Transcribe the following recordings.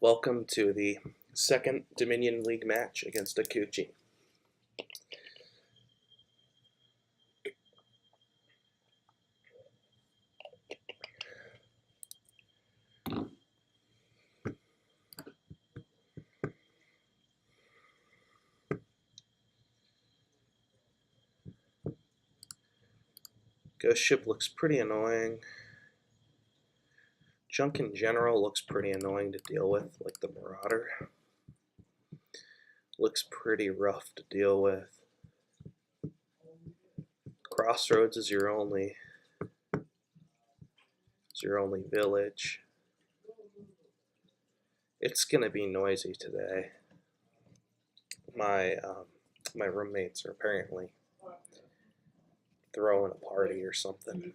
Welcome to the second Dominion League match against Akuchi. Ghost ship looks pretty annoying. Junk in general looks pretty annoying to deal with, like the Marauder. Looks pretty rough to deal with. Crossroads is your only village. It's gonna be noisy today. My roommates are apparently throwing a party or something.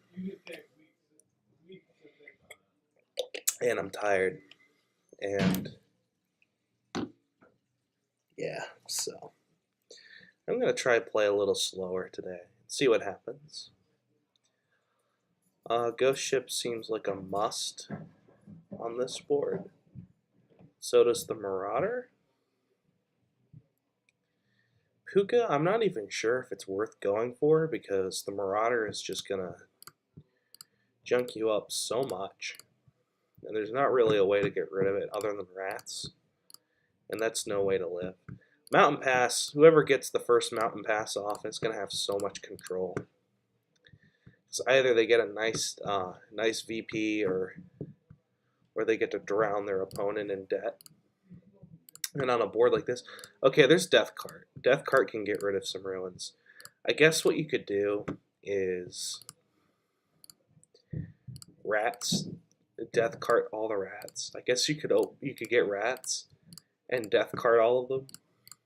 And I'm tired. And yeah, so I'm going to try play a little slower today. See what happens. Ghost ship seems like a must on this board. So does the Marauder. Puka, I'm not even sure if it's worth going for because the Marauder is just going to junk you up so much. And there's not really a way to get rid of it other than rats. And that's no way to live. Mountain Pass, whoever gets the first Mountain Pass off is going to have so much control. So either they get a nice VP or they get to drown their opponent in debt. And on a board like this, okay, there's Death Cart. Death Cart can get rid of some ruins. I guess what you could do is rats. Death Cart all the rats. I guess you could get rats and Death Cart all of them.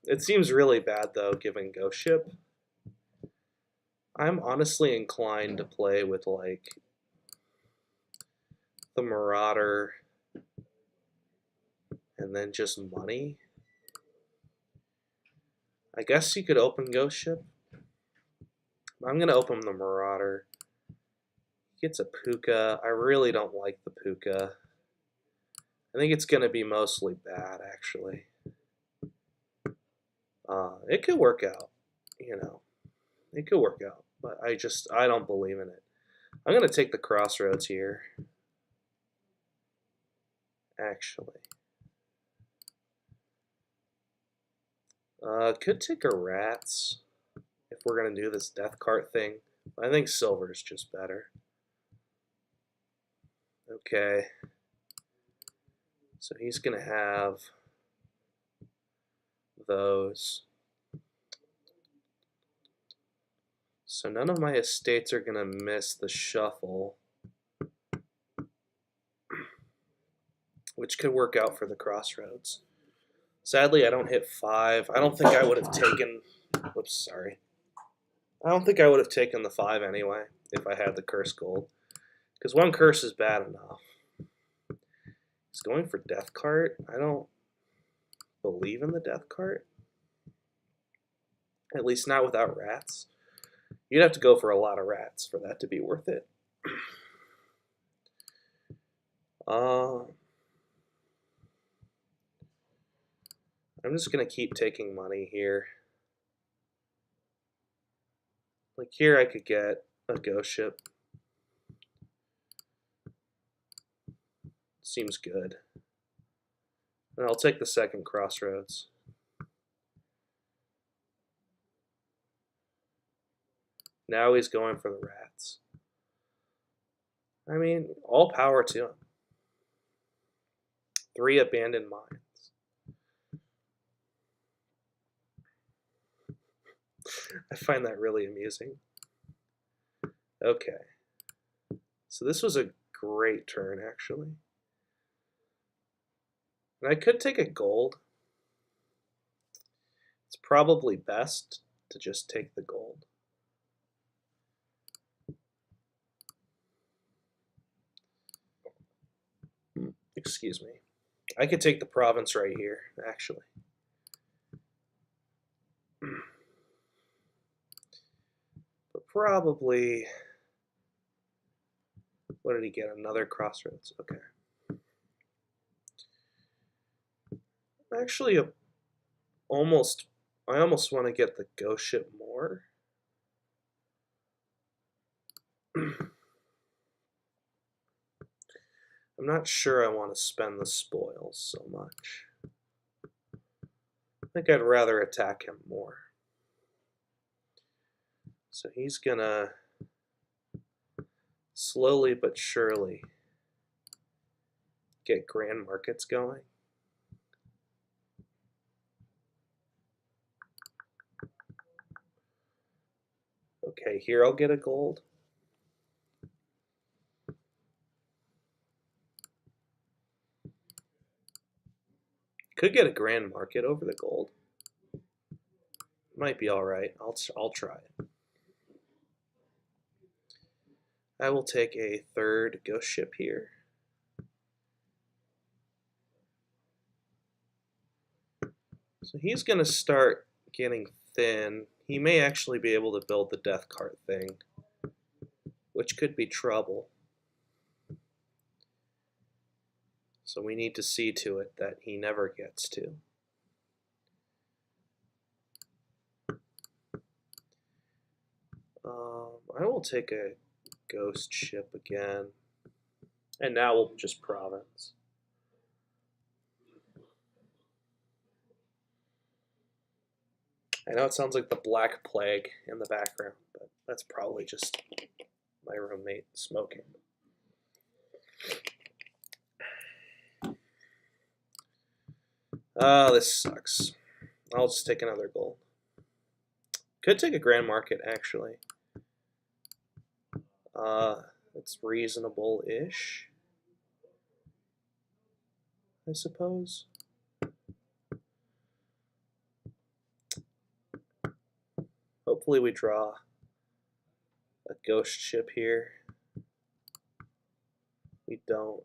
It seems really bad though, given Ghost Ship. I'm honestly inclined to play with like the Marauder and then just money. I guess you could open Ghost Ship. I'm gonna open the Marauder. He gets a Puka. I really don't like the Puka. I think it's gonna be mostly bad actually. It could work out, you know. It could work out, but I don't believe in it. I'm gonna take the Crossroads here. Actually. Could take a Rats if we're gonna do this Death Cart thing. I think silver is just better. Okay. So he's gonna have those. So none of my estates are gonna miss the shuffle, which could work out for the Crossroads. Sadly, I don't hit 5. I don't think I would have taken. Whoops, sorry. I don't think I would have taken the 5 anyway if I had the curse gold, because one curse is bad enough. He's going for Death Cart. I don't believe in the Death Cart. At least not without rats. You'd have to go for a lot of rats for that to be worth it. I'm just going to keep taking money here. Like here I could get a Ghost Ship. Seems good. And I'll take the second Crossroads. Now he's going for the rats. I mean, all power to him. 3 abandoned mines. I find that really amusing. Okay. So this was a great turn, actually. And I could take a gold. It's probably best to just take the gold. Excuse me. I could take the province right here, actually. But probably, what did he get? Another Crossroads. Okay. Actually, almost. I almost want to get the ghost ship more. I'm not sure I want to spend the spoils so much. I think I'd rather attack him more. So he's gonna slowly but surely get grand markets going. Okay, here I'll get a gold. Could get a grand market over the gold. Might be all right. I'll try it. I will take a third ghost ship here. So he's going to start getting thin. He may actually be able to build the death cart thing, which could be trouble. So we need to see to it that he never gets to. I will take a ghost ship again. And now we'll just province. I know it sounds like the Black Plague in the background, but that's probably just my roommate smoking. Oh, this sucks. I'll just take another gold. Could take a grand market, actually. It's reasonable-ish, I suppose. Hopefully we draw a ghost ship here. We don't.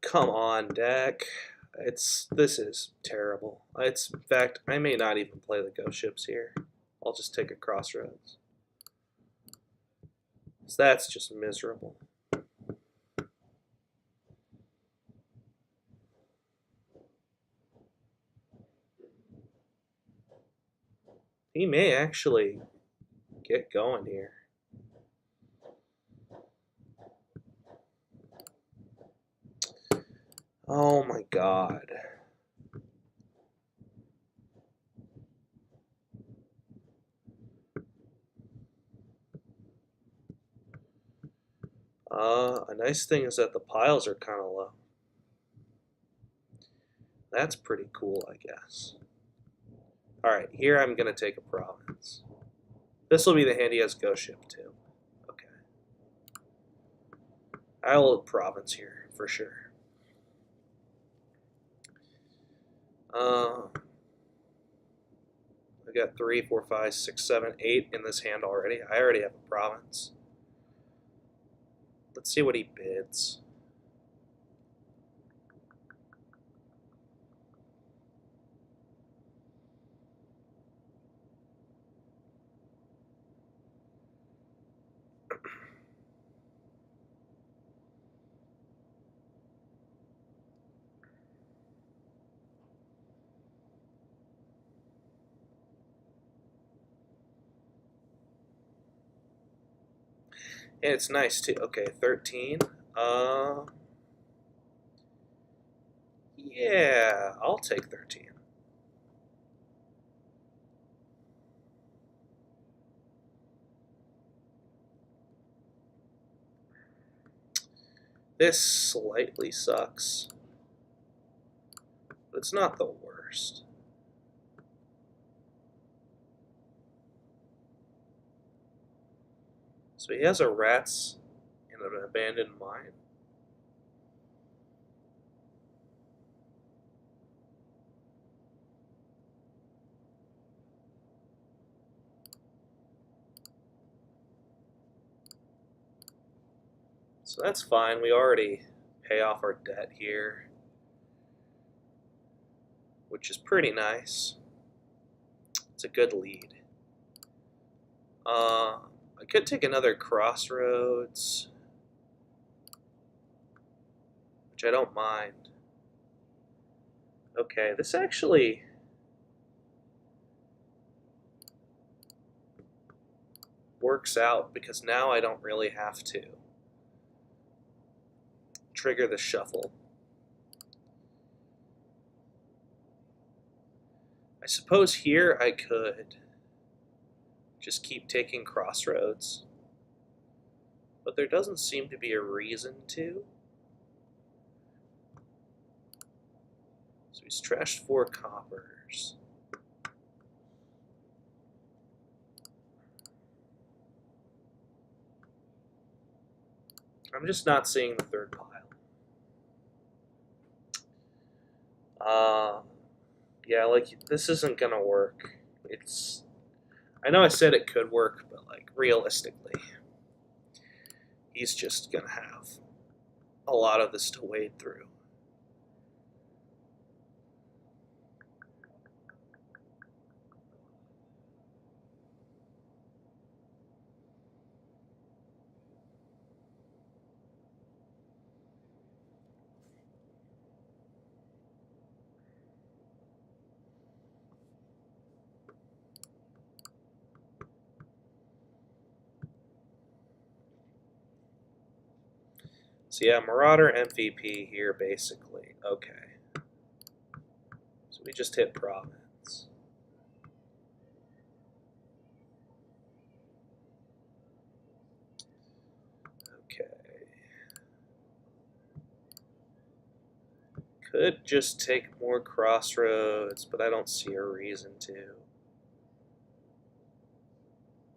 Come on, deck. This is terrible. In fact, I may not even play the ghost ships here. I'll just take a crossroads. So that's just miserable. He may actually get going here. Oh my god. A nice thing is that the piles are kind of low. That's pretty cool, I guess. Alright, here I'm going to take a province. This will be the handiest ghost ship, too. Okay. I'll province here, for sure. I got 3, 4, 5, 6, 7, 8 in this hand already. I already have a province. Let's see what he bids. And it's nice too. Okay, 13. Yeah, I'll take 13. This slightly sucks, but it's not the worst. So he has a rats in an abandoned mine. So that's fine. We already pay off our debt here, which is pretty nice. It's a good lead. I could take another crossroads, which I don't mind. Okay, this actually works out because now I don't really have to trigger the shuffle. I suppose here I could just keep taking crossroads, but there doesn't seem to be a reason to. So he's trashed 4 coppers. I'm just not seeing the third pile. Yeah, like, this isn't gonna work. I know I said it could work, but, like, realistically, he's just gonna have a lot of this to wade through. So yeah, Marauder MVP here, basically. Okay. So we just hit Province. Okay. Could just take more crossroads, but I don't see a reason to.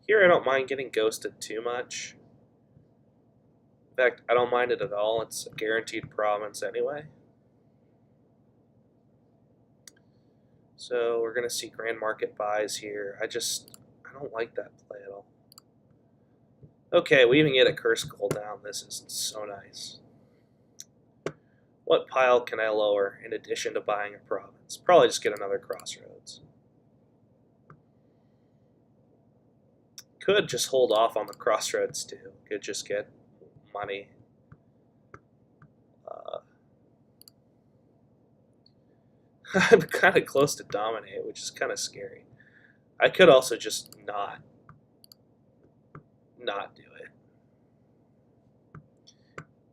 Here I don't mind getting ghosted too much. In fact, I don't mind it at all. It's a guaranteed province anyway. So we're going to see Grand Market buys here. I don't like that play at all. Okay, we even get a curse cooldown. This is so nice. What pile can I lower in addition to buying a province? Probably just get another crossroads. Could just hold off on the crossroads too. Could just get money. I'm kind of close to dominate, which is kind of scary. I could also just not do it.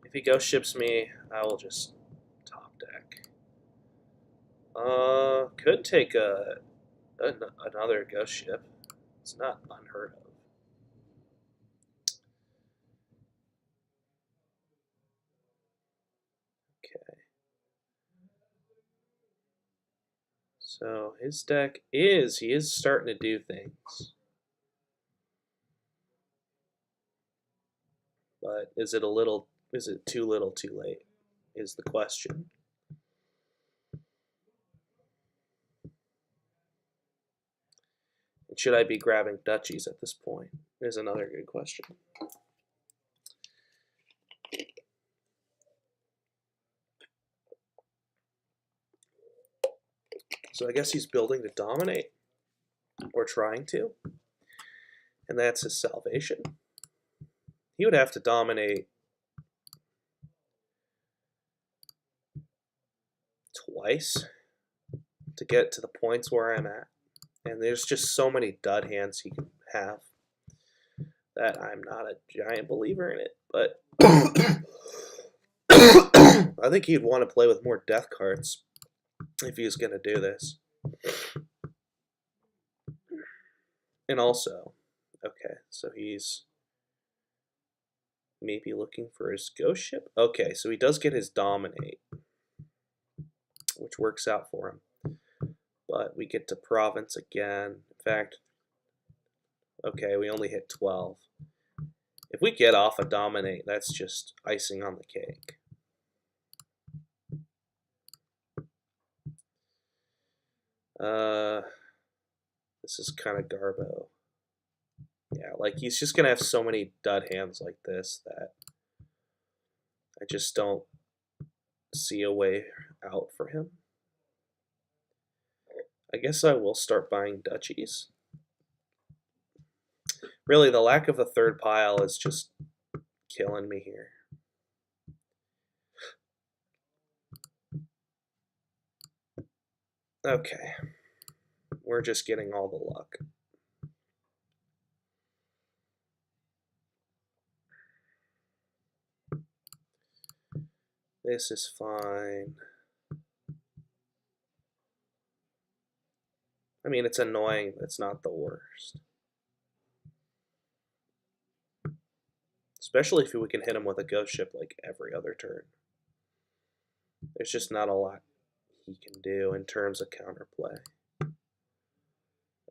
If he ghost ships me, I will just top deck. Could take another ghost ship. It's not unheard of. Okay. So his deck he is starting to do things. But is it too little too late is the question. And should I be grabbing duchies at this point is another good question. So I guess he's building to dominate, or trying to, and that's his salvation. He would have to dominate twice to get to the points where I'm at, and there's just so many dud hands he can have that I'm not a giant believer in it, but I think he'd want to play with more death cards if he's going to do this. And also, okay, so he's maybe looking for his ghost ship. Okay, so he does get his dominate, which works out for him. But we get to province again. In fact, okay, we only hit 12. If we get off a dominate, that's just icing on the cake. This is kind of garbo. Yeah, like he's just gonna have so many dud hands like this that I just don't see a way out for him. I guess I will start buying duchies. Really, the lack of a third pile is just killing me here. Okay. We're just getting all the luck. This is fine. I mean, it's annoying, but it's not the worst. Especially if we can hit him with a ghost ship like every other turn. There's just not a lot he can do in terms of counterplay.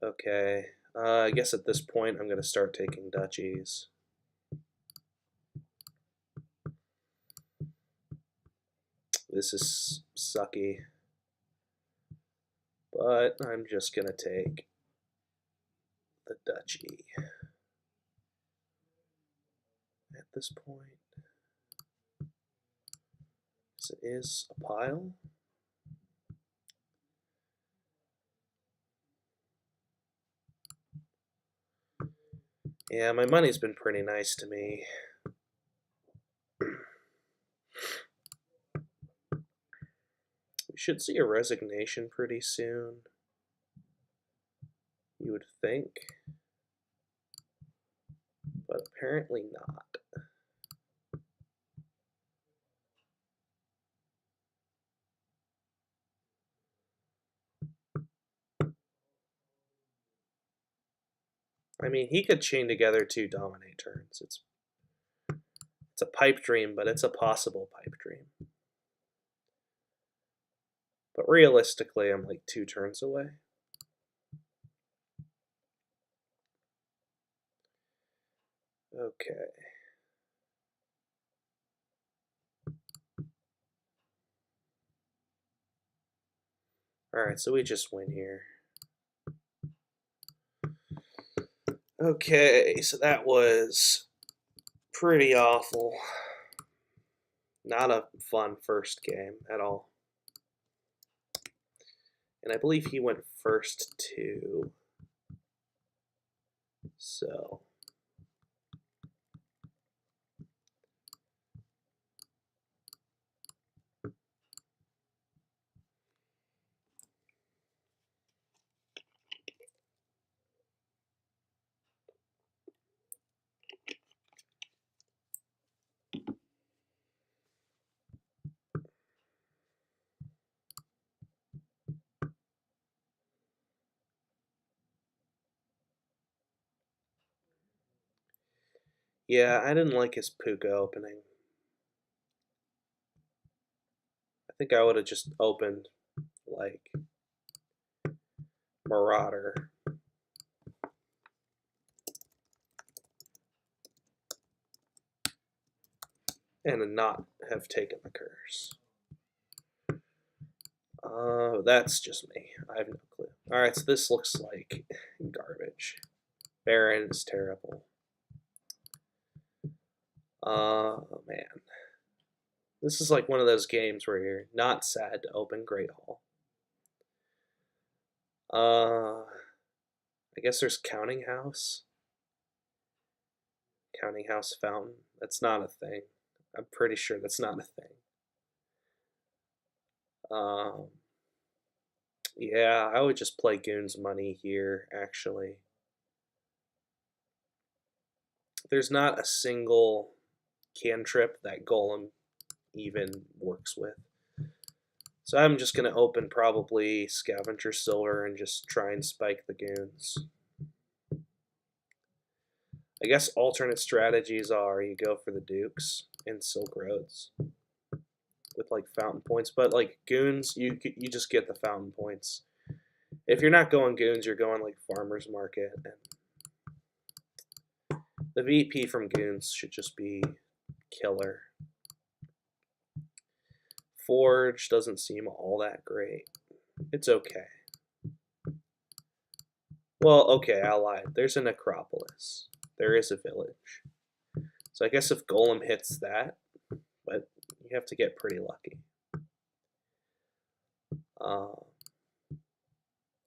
Okay, I guess at this point I'm going to start taking duchies. This is sucky, but I'm just going to take the duchy at this point. It is a pile. Yeah, my money's been pretty nice to me. We should see a resignation pretty soon, you would think, but apparently not. I mean, he could chain together 2 dominate turns. It's a pipe dream, but it's a possible pipe dream. But realistically, I'm like 2 turns away. Okay. Alright, so we just win here. Okay, so that was pretty awful. Not a fun first game at all. And I believe he went first too. So. Yeah, I didn't like his Puka opening. I think I would have just opened like Marauder. And not have taken the curse. That's just me. I have no clue. Alright, so this looks like garbage. Baron is terrible. Man. This is like one of those games where you're not sad to open Great Hall. I guess there's Counting House. Counting House Fountain. That's not a thing. I'm pretty sure that's not a thing. Yeah, I would just play Goon's Money here, actually. There's not a single cantrip that Golem even works with. So I'm just going to open probably Scavenger Silver and just try and spike the Goons. I guess alternate strategies are you go for the Dukes and Silk Roads with like fountain points, but like Goons, you just get the fountain points. If you're not going Goons, you're going like Farmer's Market, and the VP from Goons should just be killer. Forge doesn't seem all that great. It's okay. Well, okay, I lied. There's a necropolis. There is a village. So I guess if Golem hits that, but You have to get pretty lucky.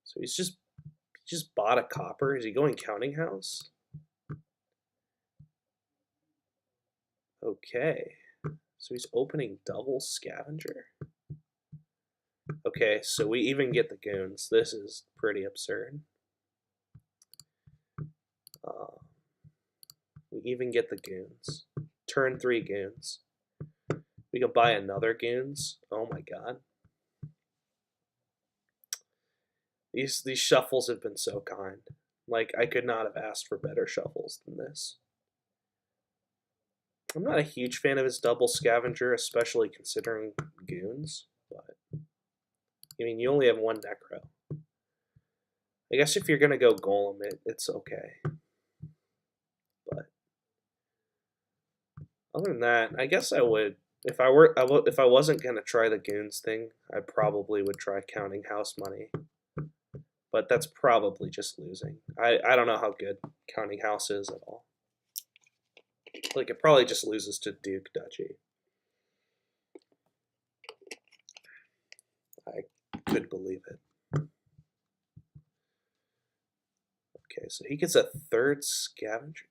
So he just bought a copper. Is he going counting house? Okay. So he's opening double scavenger. Okay, so we even get the goons. This is pretty absurd. We even get the goons. Turn 3 goons. We can buy another goons. Oh my god. These shuffles have been so kind. Like, I could not have asked for better shuffles than this. I'm not a huge fan of his double scavenger, especially considering goons, but I mean, you only have one necro. I guess if you're gonna go golem, it's okay. But other than that, I guess I would. If I wasn't gonna try the goons thing, I probably would try counting house money. But that's probably just losing. I don't know how good counting house is at all. Like, it probably just loses to Duke Duchy. I could believe it. Okay, so he gets a 3rd scavenger.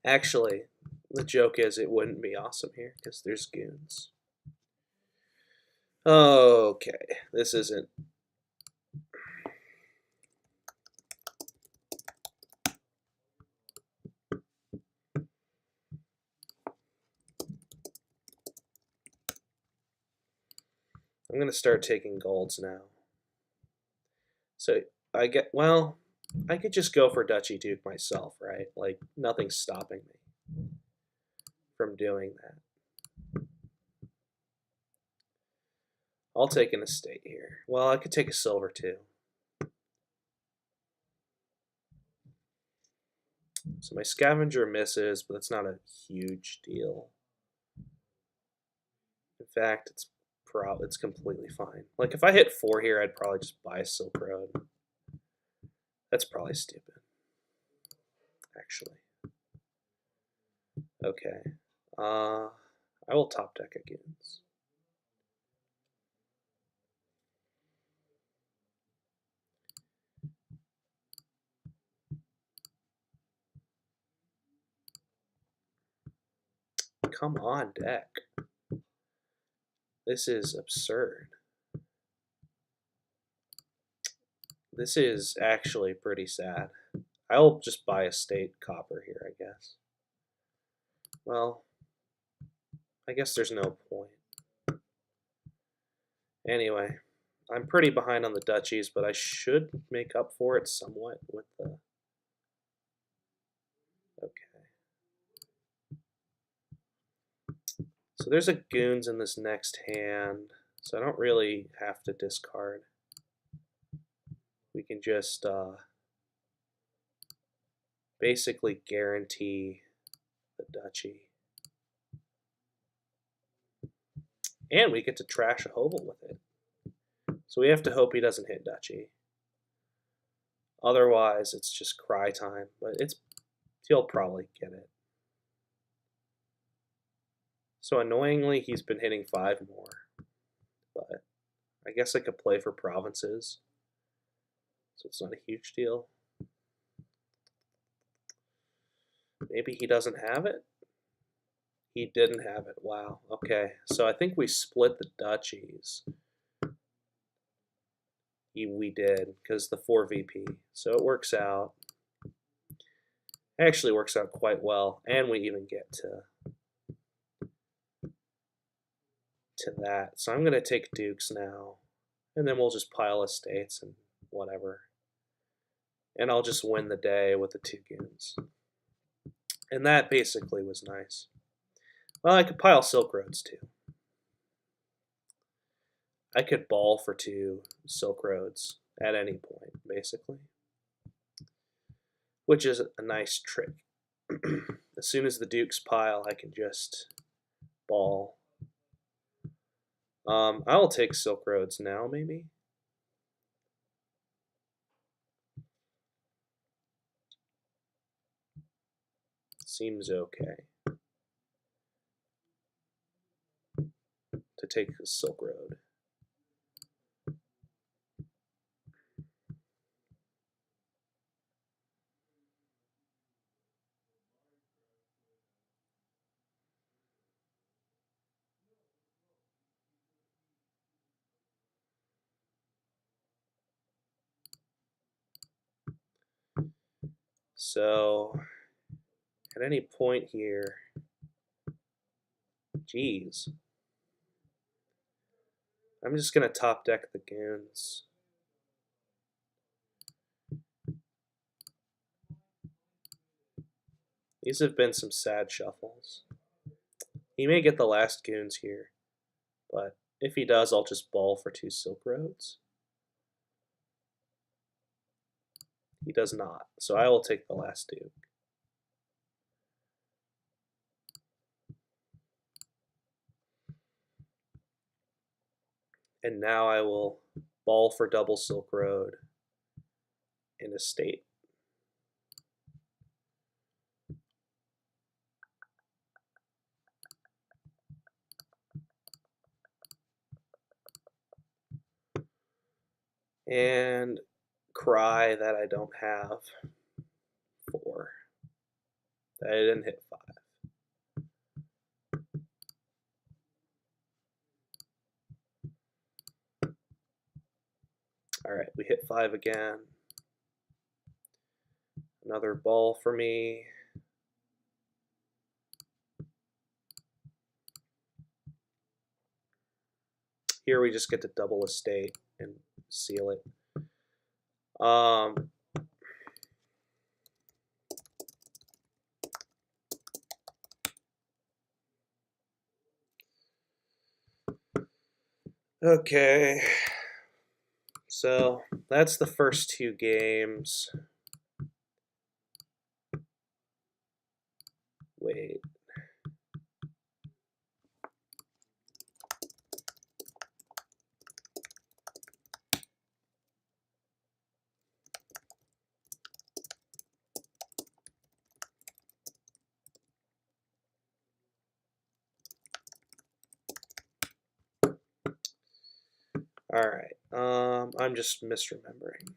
Actually, the joke is it wouldn't be awesome here because there's goons. Okay, this isn't. I'm going to start taking golds now. So I could just go for Duchy Duke myself, right? Like, nothing's stopping me from doing that. I'll take an estate here. Well, I could take a silver too. So my scavenger misses, but that's not a huge deal. In fact, it's completely fine. Like, if I hit 4 here, I'd probably just buy a Silk Road. That's probably stupid, actually. Okay. I will top deck against. Come on, deck. This is absurd. This is actually pretty sad. I'll just buy a state copper here, I guess. Well, I guess there's no point. Anyway, I'm pretty behind on the duchies, but I should make up for it somewhat with the... Okay. So there's a goons in this next hand, so I don't really have to discard. We can just basically guarantee the duchy. And we get to trash a hovel with it. So we have to hope he doesn't hit duchy. Otherwise, it's just cry time, but he'll probably get it. So annoyingly, he's been hitting 5 more. But I guess I could play for provinces. So it's not a huge deal. Maybe he doesn't have it? He didn't have it. Wow. Okay. So I think we split the duchies. We did, because the 4 VP. So it works out. It actually works out quite well. And we even get to that. So I'm going to take dukes now. And then we'll just pile estates and whatever. and I'll just win the day with the 2 goons. And that basically was nice. Well, I could pile Silk Roads too. I could ball for 2 Silk Roads at any point, basically, which is a nice trick. As soon as the Dukes pile, I can just ball. I'll take Silk Roads now, maybe. Seems okay to take the Silk Road. So, at any point here, geez, I'm just going to top deck the goons. These have been some sad shuffles. He may get the last goons here, but if he does, I'll just ball for 2 Silk Roads. He does not, so I will take the last Duke. And now I will ball for double Silk Road in a state. And cry that I don't have 4. That I didn't hit 5. Alright, we hit 5 again. Another ball for me. Here we just get to double a state and seal it. Okay, so that's the first 2 games. Wait. All right. I'm just misremembering.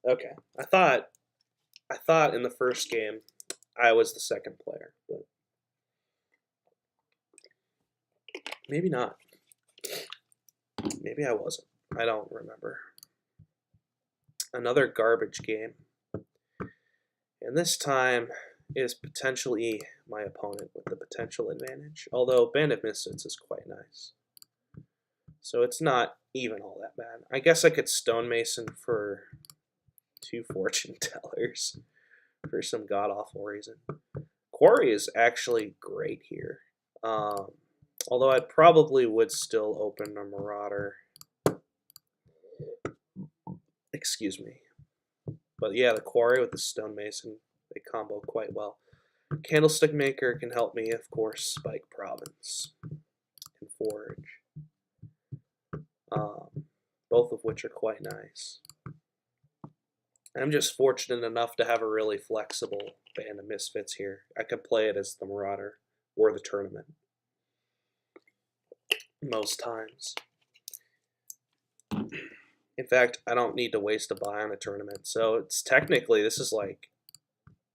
Okay. I thought in the first game I was the second player, but maybe not. Maybe I wasn't. I don't remember. Another garbage game. And this time is potentially my opponent with the potential advantage, although Band of Misfits is quite nice. So it's not even all that bad. I guess I could Stonemason for 2 Fortune Tellers for some god-awful reason. Quarry is actually great here. Although I probably would still open a Marauder. Excuse me. But yeah, the Quarry with the Stonemason, they combo quite well. Candlestick Maker can help me, of course, Spike Province and Forge. Both of which are quite nice. I'm just fortunate enough to have a really flexible Band of Misfits here. I can play it as the Marauder or the Tournament most times. In fact, I don't need to waste a buy on a Tournament, so it's technically, this is like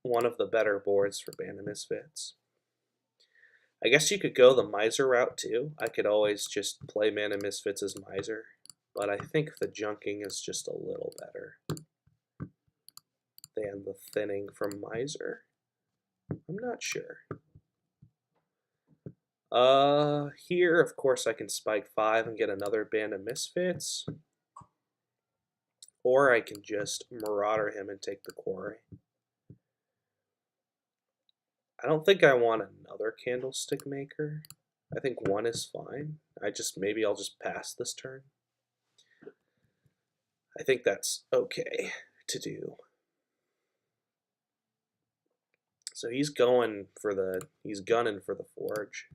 one of the better boards for Band of Misfits. I guess you could go the Miser route too. I could always just play Band of Misfits as Miser, but I think the junking is just a little better than the thinning from Miser. I'm not sure. Here, of course, I can spike 5 and get another Band of Misfits. Or I can just Marauder him and take the quarry. I don't think I want another Candlestick Maker. I think one is fine. Maybe I'll just pass this turn. I think that's okay to do. So he's gunning for the forge.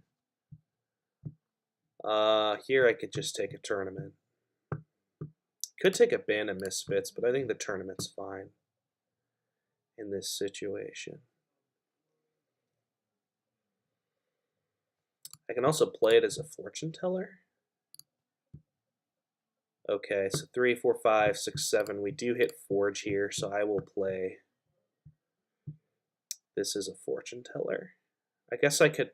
Here I could just take a tournament. Could take a Band of Misfits, but I think the tournament's fine in this situation. I can also play it as a fortune teller. Okay, so 3, 4, 5, 6, 7. We do hit forge here, so I will play this as a fortune teller. I guess I could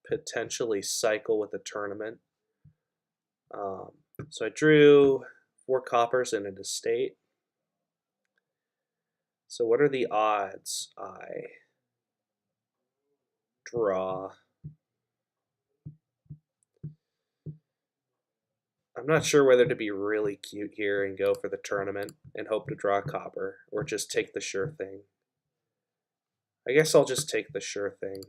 potentially cycle with the tournament. So I drew 4 coppers in an estate. So what are the odds I draw? I'm not sure whether to be really cute here and go for the tournament and hope to draw a copper, or just take the sure thing. I guess I'll just take the sure thing.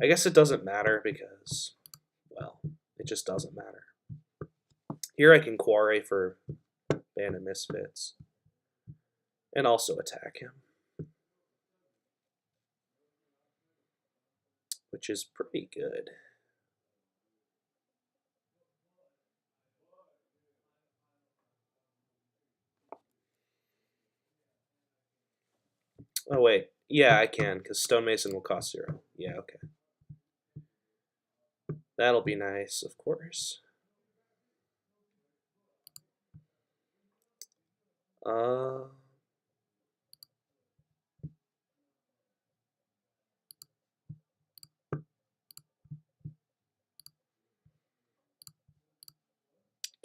I guess it doesn't matter because, well, it just doesn't matter. Here I can quarry for Band of Misfits and also attack him, which is pretty good. Oh wait, yeah, I can, because Stonemason will cost 0. Yeah, okay. That'll be nice, of course.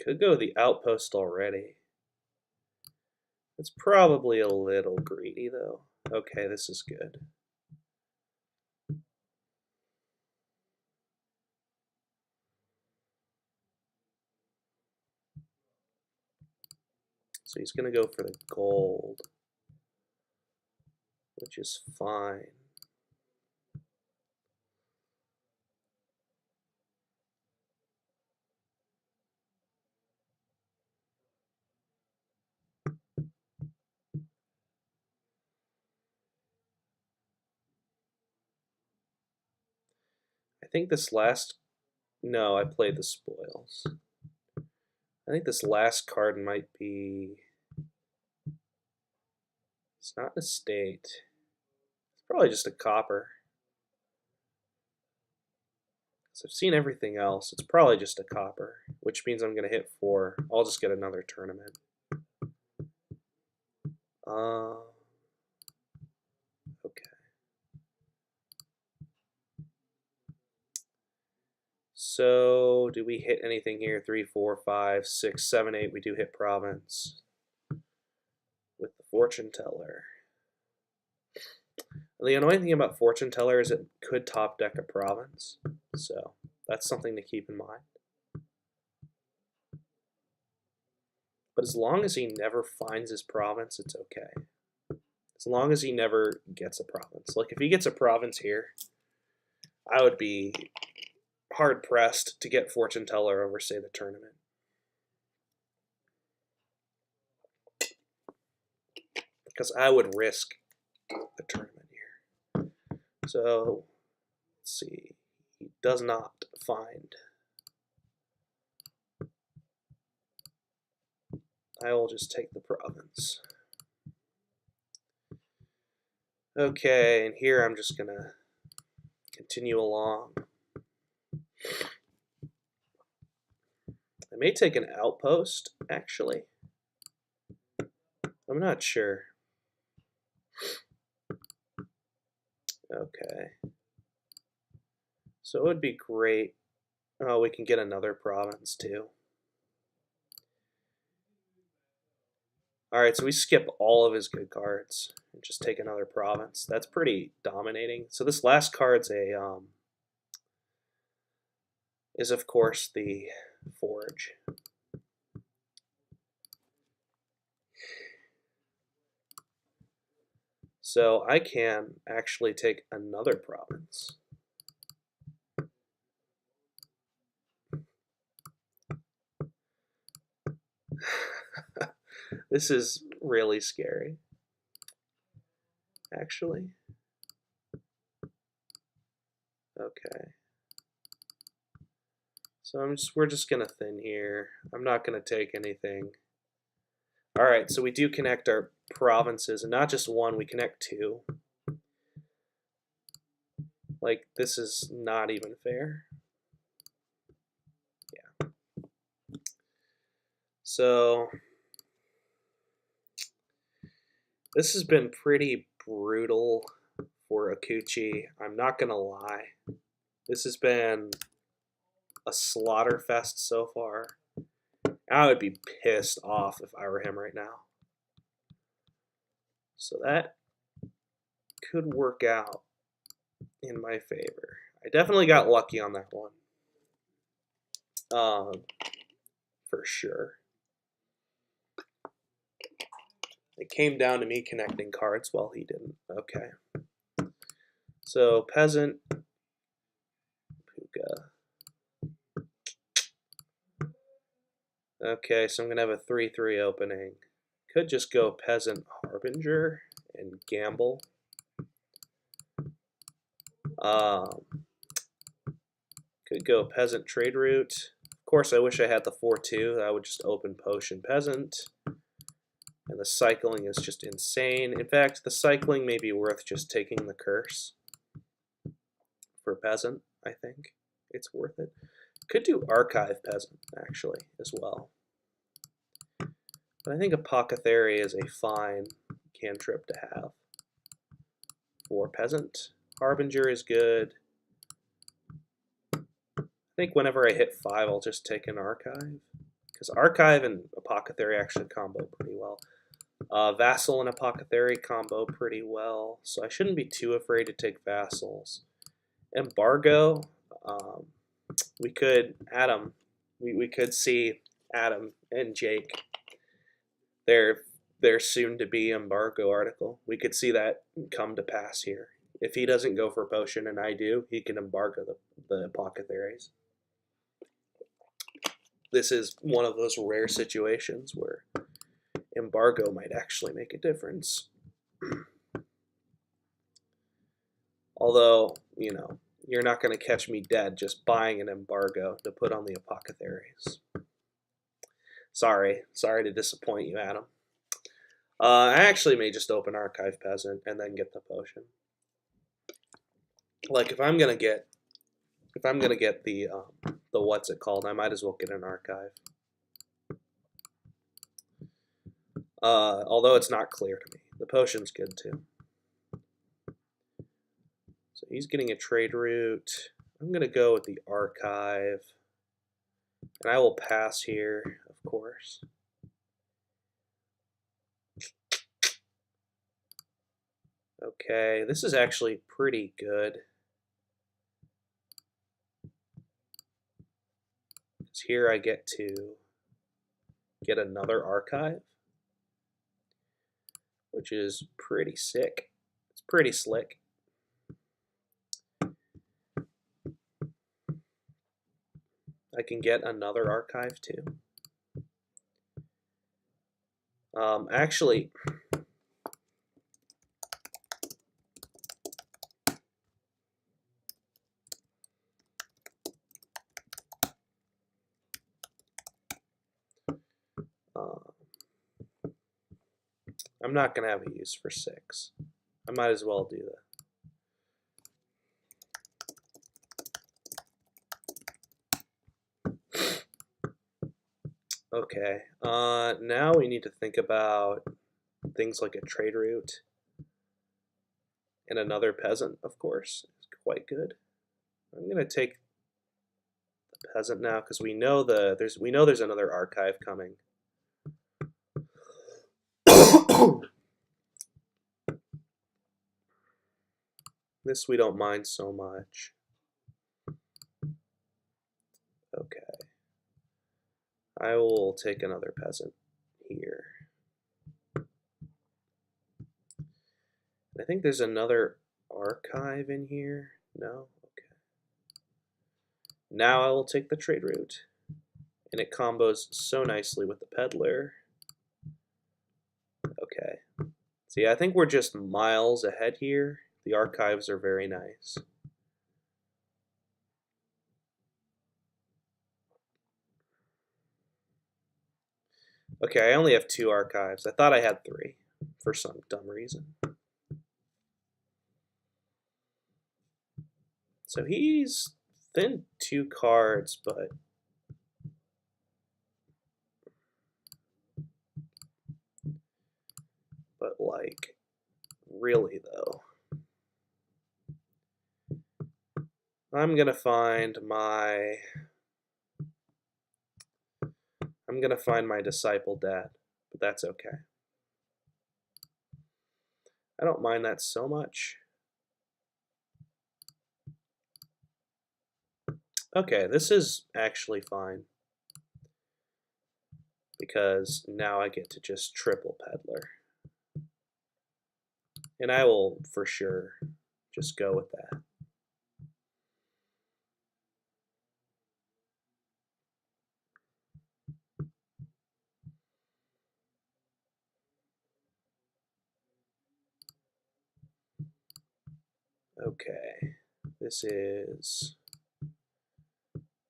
Could go the outpost already. It's probably a little greedy, though. Okay, this is good. So he's going to go for the gold, which is fine. I think this last... No, I played the spoils. I think this last card might be... It's not an estate. It's probably just a copper. So I've seen everything else. It's probably just a copper, which means I'm going to hit 4. I'll just get another tournament. Okay. So do we hit anything here? 3, 4, 5, 6, 7, 8. We do hit province with the fortune teller. The annoying thing about fortune teller is it could top deck a province, so that's something to keep in mind. But as long as he never finds his province, it's okay. As long as he never gets a province. Like if he gets a province here, I would be hard pressed to get fortune teller over, say, the tournament. Because I would risk the tournament here. So let's see. He does not find. I will just take the province. Okay, and here I'm just gonna continue along. I may take an outpost, actually. I'm not sure. Okay. So it would be great. Oh, we can get another province too. Alright, so we skip all of his good cards and just take another province. That's pretty dominating. So this last card's is of course the forge. So I can actually take another province. This is really scary, actually. Okay. So we're just gonna thin here. I'm not gonna take anything. All right, so we do connect our provinces, and not just one, we connect two. Like, this is not even fair. Yeah. So this has been pretty brutal for Akuchi. I'm not gonna lie. This has been a slaughter fest so far. I would be pissed off if I were him right now. So that could work out in my favor. I definitely got lucky on that one. For sure. It came down to me connecting cards while he didn't. Okay. So peasant, puka. Okay, so I'm gonna have a 3/3 opening. Could just go peasant harbinger and gamble. Could go peasant trade route. Of course, I wish I had the 4/2. I would just open potion peasant. And the cycling is just insane. In fact, the cycling may be worth just taking the curse for peasant, I think. It's worth it. Could do archive peasant, actually, as well. But I think apothecary is a fine cantrip to have for peasant. Harbinger is good. I think whenever I hit 5, I'll just take an archive. Because archive and apothecary actually combo pretty well. Vassal and apothecary combo pretty well. So I shouldn't be too afraid to take vassals. Embargo, we could, Adam, we could see Adam and Jake, their soon to be embargo article. We could see that come to pass here. If he doesn't go for potion and I do, he can embargo the apothecaries. This is one of those rare situations where embargo might actually make a difference. Although, you know, you're not going to catch me dead just buying an embargo to put on the apothecaries. Sorry to disappoint you, Adam. I actually may just open archive peasant and then get the potion. Like if I'm gonna get the what's it called, I might as well get an archive. Although it's not clear to me. The potion's good too. So he's getting a trade route. I'm gonna go with the archive. And I will pass here, of course. Okay, this is actually pretty good. Because here I get to get another archive, which is pretty sick. It's pretty slick. I can get another archive too. Actually, I'm not going to have a use for 6. I might as well do that. Okay, now we need to think about things like a trade route and another peasant, of course. It's quite good. I'm going to take the peasant now because we know there's another archive coming. This we don't mind so much. Okay. I will take another peasant here. I think there's another archive in here. No? Okay. Now I will take the trade route. And it combos so nicely with the peddler. Okay. See, I think we're just miles ahead here. The archives are very nice. Okay, I only have 2 archives. I thought I had 3 for some dumb reason. So he's thin 2 cards, but like, really though. I'm gonna find my disciple dad, but that's okay. I don't mind that so much. Okay, this is actually fine. Because now I get to just triple peddler. And I will for sure just go with that. Okay, this is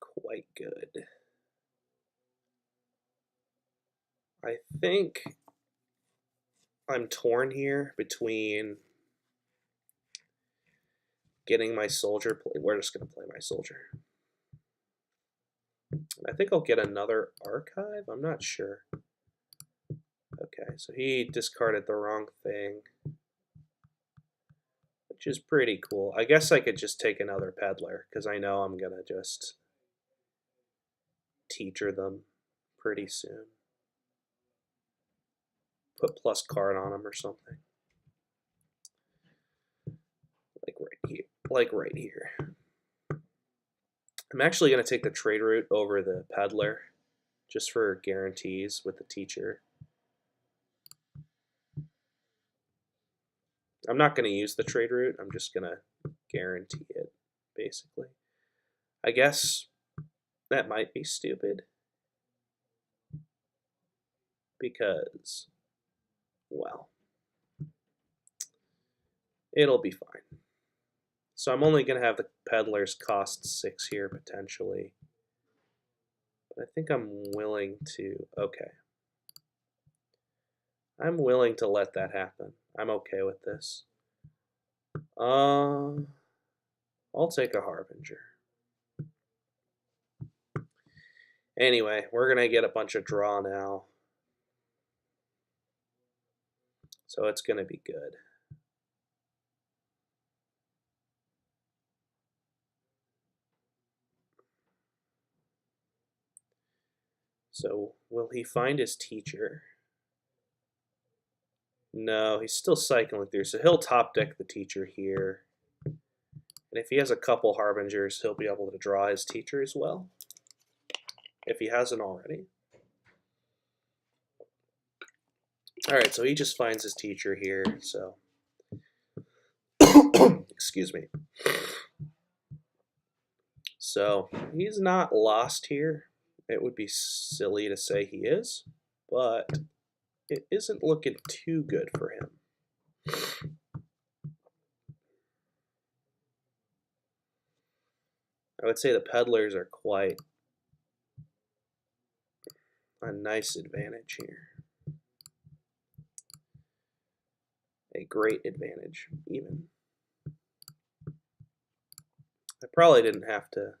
quite good. I think I'm torn here between getting my soldier. We're just going to play my soldier. I think I'll get another archive. I'm not sure. Okay, so he discarded the wrong thing, which is pretty cool. I guess I could just take another peddler because I know I'm going to just teacher them pretty soon. Put plus card on them or something. Like right here. I'm actually going to take the trade route over the peddler just for guarantees with the teacher. I'm not going to use the trade route. I'm just going to guarantee it, basically. I guess that might be stupid because, well, it'll be fine. So I'm only going to have the peddlers cost 6 here potentially. But I think I'm willing to, okay. I'm willing to let that happen. I'm okay with this. I'll take a Harbinger. Anyway, we're going to get a bunch of draw now. So it's going to be good. So will he find his teacher? No, he's still cycling through. So he'll top deck the teacher here. And if he has a couple Harbingers, he'll be able to draw his teacher as well. If he hasn't already. Alright, so he just finds his teacher here, so excuse me. So he's not lost here. It would be silly to say he is, but it isn't looking too good for him. I would say the peddlers are quite a nice advantage here. A great advantage, even. I probably didn't have to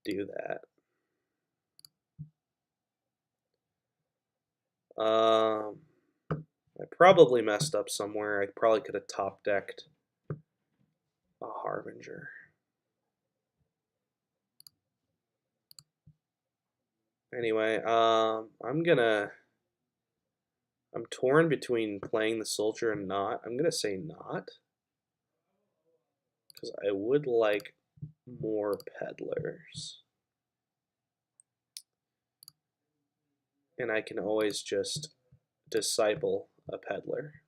do that. I probably messed up somewhere. I probably could have top decked a Harbinger. Anyway, I'm torn between playing the soldier and not. I'm gonna say not, because I would like more peddlers. And I can always just disciple a peddler.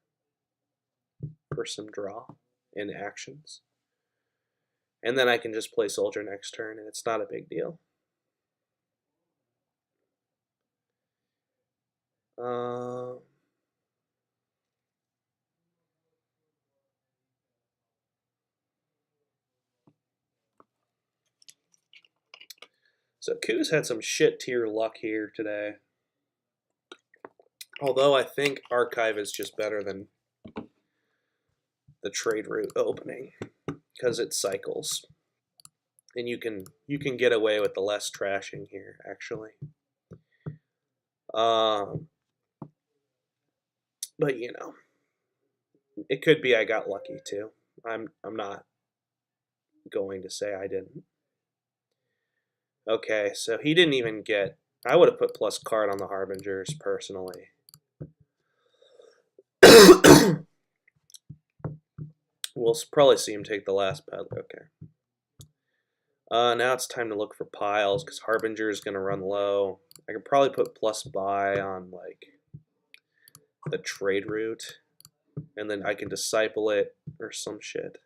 for some draw in actions. And then I can just play soldier next turn, and it's not a big deal. So Koo's had some shit tier luck here today. Although I think Archive is just better than the trade route opening because it cycles. And you can get away with the less trashing here, actually. But you know, it could be I got lucky too. I'm not going to say I didn't. Okay, so he didn't even get. I would have put plus card on the Harbingers personally. We'll probably see him take the last peddler. Okay. Now it's time to look for piles because Harbinger is going to run low. I could probably put plus buy on like the trade route, and then I can disciple it or some shit.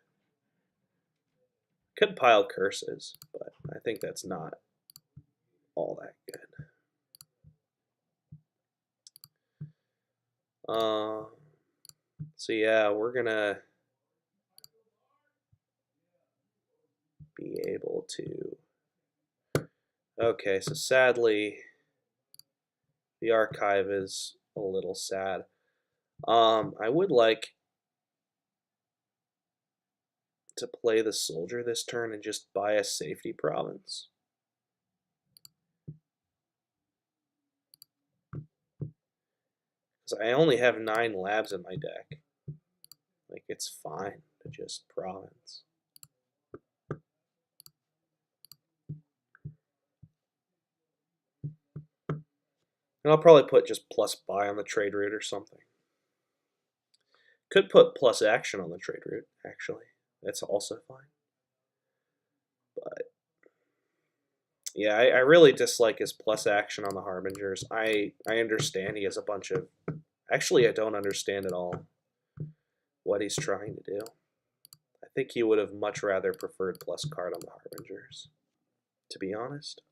Could pile curses, but I think that's not all that good. So yeah, we're gonna be able to. Okay, so sadly, the Archive is a little sad. I would like to play the soldier this turn and just buy a safety province. Because I only have 9 labs in my deck. Like, it's fine to just province. And I'll probably put just plus buy on the trade route or something. Could put plus action on the trade route, actually. That's also fine. But yeah, I really dislike his plus action on the Harbingers. I understand he has a bunch of... Actually, I don't understand at all what he's trying to do. I think he would have much rather preferred plus card on the Harbingers, to be honest.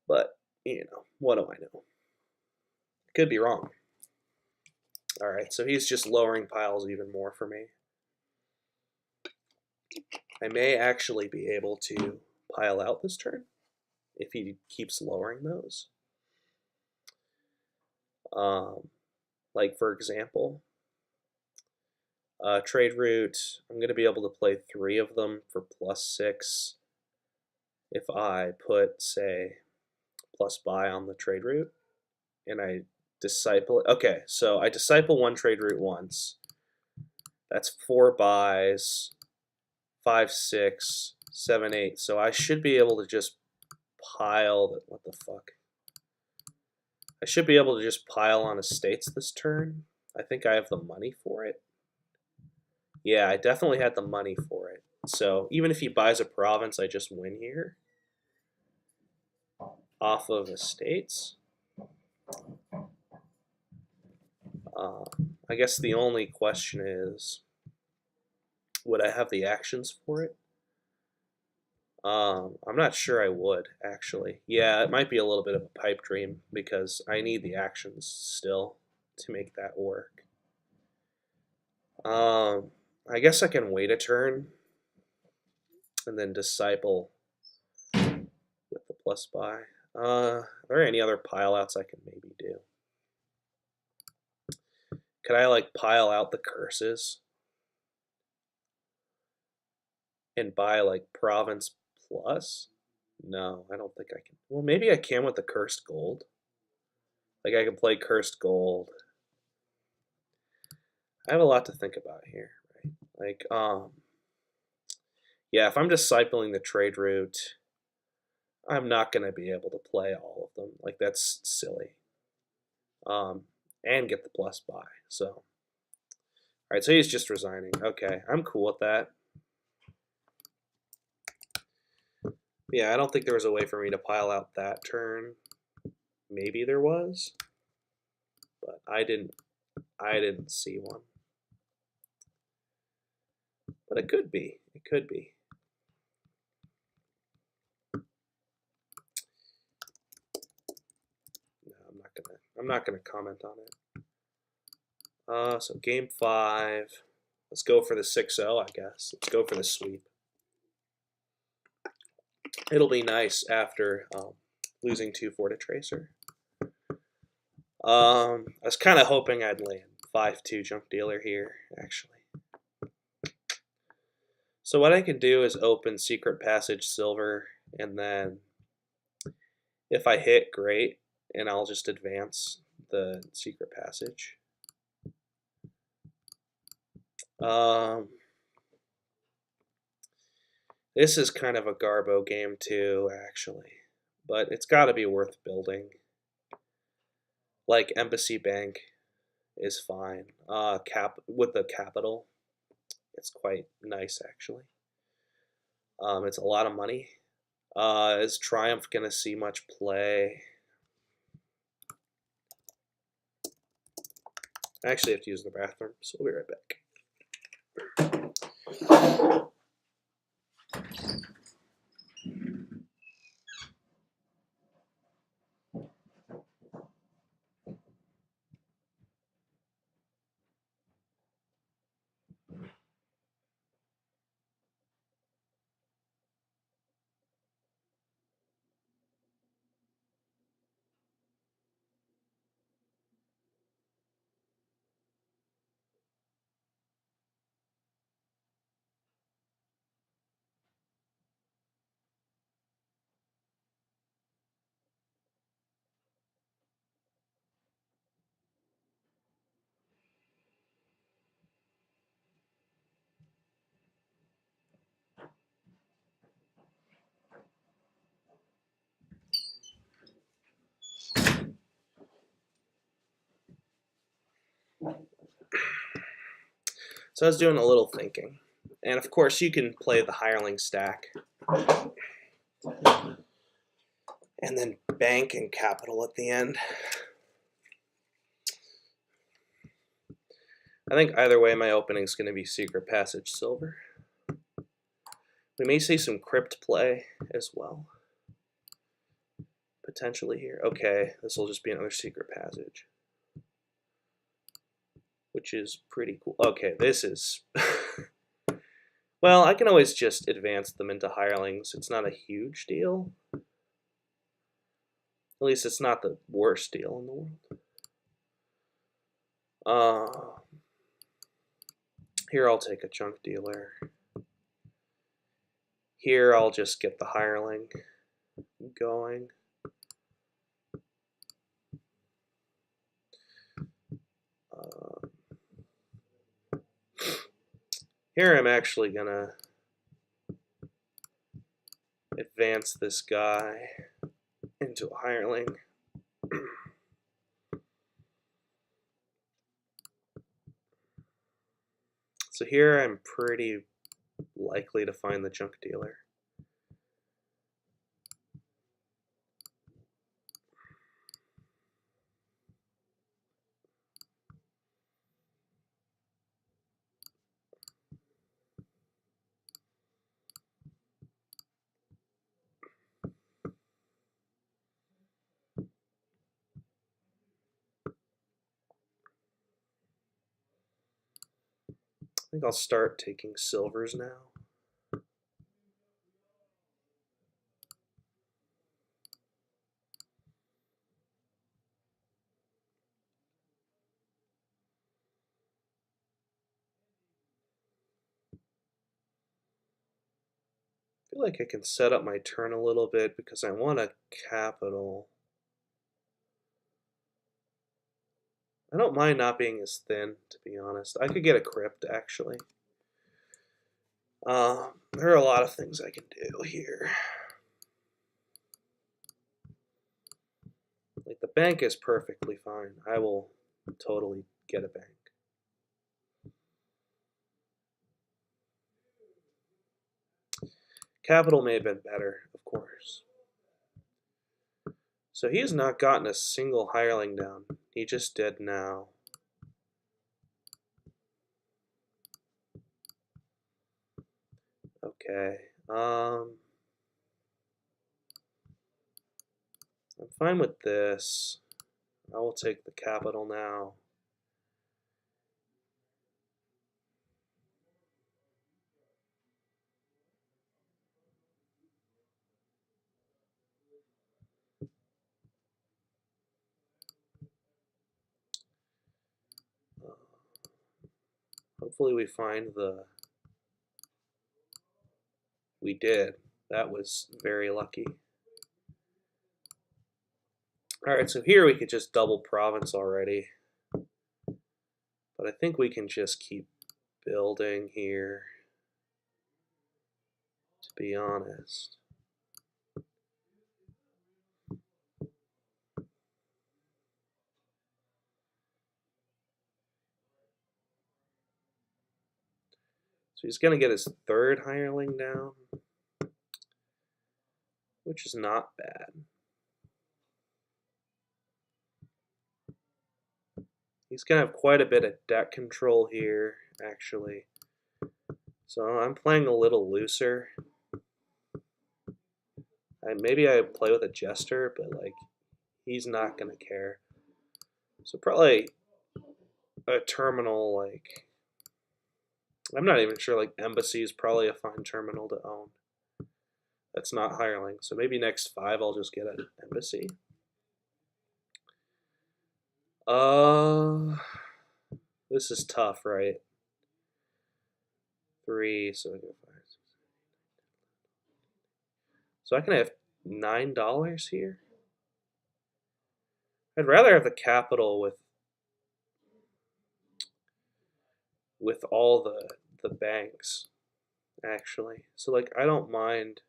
But, you know, what do I know? Could be wrong. Alright, so he's just lowering piles even more for me. I may actually be able to pile out this turn if he keeps lowering those. Like, for example, trade route, I'm going to be able to play 3 of them for plus 6 if I put, say, plus buy on the trade route, and I disciple it. Okay, so I disciple 1 trade route once. That's 4 buys, 5, 6, 7, 8. So I should be able to just pile. What the fuck? I should be able to just pile on estates this turn. I think I have the money for it. Yeah, I definitely had the money for it. So even if he buys a province, I just win here off of estates. I guess the only question is, would I have the actions for it? I'm not sure I would, actually. Yeah, it might be a little bit of a pipe dream because I need the actions still to make that work. I guess I can wait a turn and then disciple with the plus buy. Are there any other pile outs I can maybe do? Could I like pile out the curses and buy like province plus? No, I don't think I can. Well, maybe I can with the cursed gold. Like I can play cursed gold. I have a lot to think about here, right? Like, yeah, if I'm discipling the trade route, I'm not going to be able to play all of them. Like, that's silly. And get the plus buy. So, all right, so he's just resigning. Okay, I'm cool with that. Yeah, I don't think there was a way for me to pile out that turn. Maybe there was, but I didn't I didn't see one. But it could be. It could be. No, I'm not gonna comment on it. So game 5. Let's go for the 6-0, I guess. Let's go for the sweep. It'll be nice after losing 2-4 to Tracer. I was kind of hoping I'd land 5-2 junk dealer here, actually. So what I can do is open Secret Passage Silver, and then if I hit, great, and I'll just advance the Secret Passage. This is kind of a Garbo game too, actually, but it's got to be worth building. Like Embassy Bank is fine. With the capital, it's quite nice actually. It's a lot of money. Is Triumph gonna see much play? I actually have to use the bathroom, so we'll be right back. So I was doing a little thinking. And of course you can play the hireling stack. And then bank and capital at the end. I think either way my opening is going to be Secret Passage Silver. We may see some crypt play as well. Potentially here. Okay, this will just be another Secret Passage. Which is pretty cool. Okay, this is... Well, I can always just advance them into hirelings. It's not a huge deal. At least it's not the worst deal in the world. Here I'll take a junk dealer. Here I'll just get the hireling going. Here I'm actually gonna advance this guy into a hireling. So here I'm pretty likely to find the junk dealer. I think I'll start taking silvers now. I feel like I can set up my turn a little bit because I want a capital. I don't mind not being as thin, to be honest. I could get a crypt, actually. There are a lot of things I can do here. Like, the bank is perfectly fine. I will totally get a bank. Capital may have been better, of course. So he has not gotten a single hireling down. He just did now. Okay. I'm fine with this. I will take the capital now. Hopefully we find the... We did. That was very lucky. Alright, so here we could just double province already. But I think we can just keep building here, to be honest. So he's going to get his third hireling down, which is not bad. He's going to have quite a bit of debt control here, actually. So I'm playing a little looser. Maybe I play with a jester, but like he's not going to care. So probably a terminal, like, I'm not even sure, like embassy is probably a fine terminal to own. That's not hireling. So maybe next 5 I'll just get an embassy. This is tough, right? 3, so I go 5, 6, 7. So I can have $9 here. I'd rather have the capital with all the banks, actually. So like I don't mind.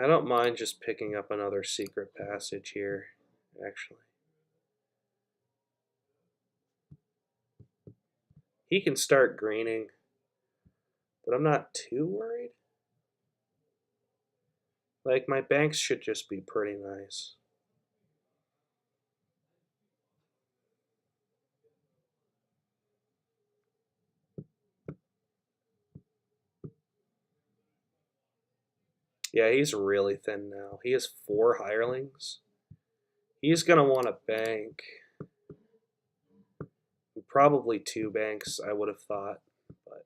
I don't mind just picking up another secret passage here, actually. He can start greening, but I'm not too worried. Like, my banks should just be pretty nice. Yeah, he's really thin now. He has 4 hirelings. He's going to want a bank. Probably 2 banks, I would have thought. But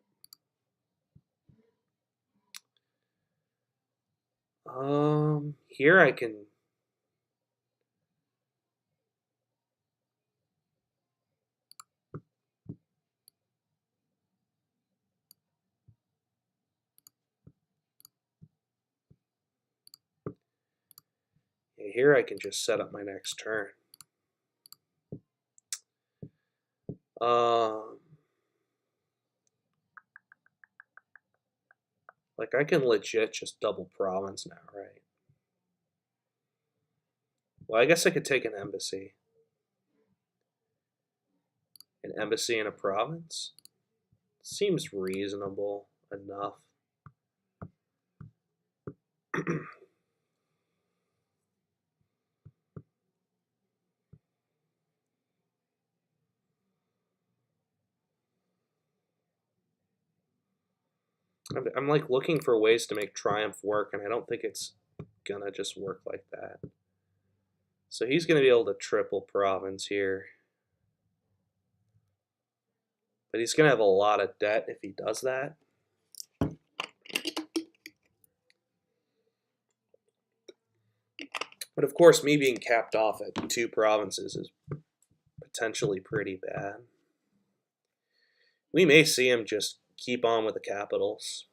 here I can... Here I can just set up my next turn. Like, I can legit just double province now, right? Well, I guess I could take an embassy. An embassy in a province? Seems reasonable enough. I'm like looking for ways to make Triumph work, and I don't think it's gonna just work like that. So he's gonna be able to triple province here. But he's gonna have a lot of debt if he does that. But of course, me being capped off at 2 provinces is potentially pretty bad. We may see him just keep on with the capitals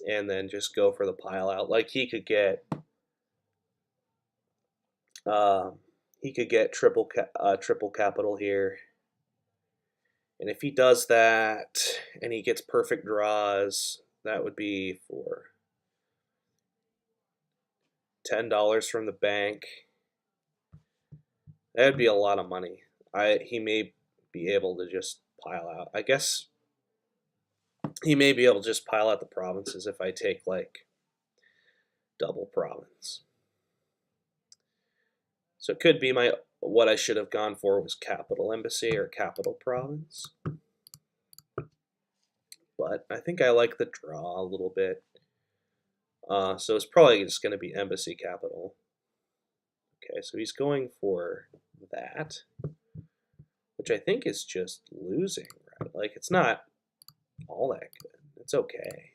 and then just go for the pile out. Like he could get triple capital here, and if he does that and he gets perfect draws, that would be for $10 from the bank. That'd be a lot of money. He may be able to just pile out. I guess he may be able to just pile out the provinces if I take like double province. So it could be what I should have gone for was capital embassy or capital province. But I think I like the draw a little bit. So it's probably just going to be embassy capital. Okay, so he's going for that, which I think is just losing, right? Like, it's not all that good. It's okay.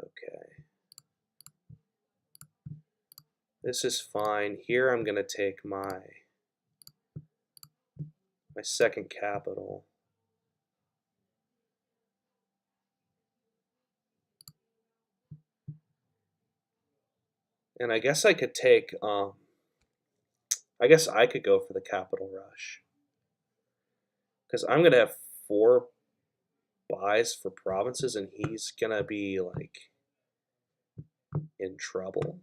Okay. This is fine. Here I'm going to take my second capital. And I guess I could take, I guess I could go for the capital rush. Because I'm going to have 4 buys for provinces, and he's going to be, like, in trouble.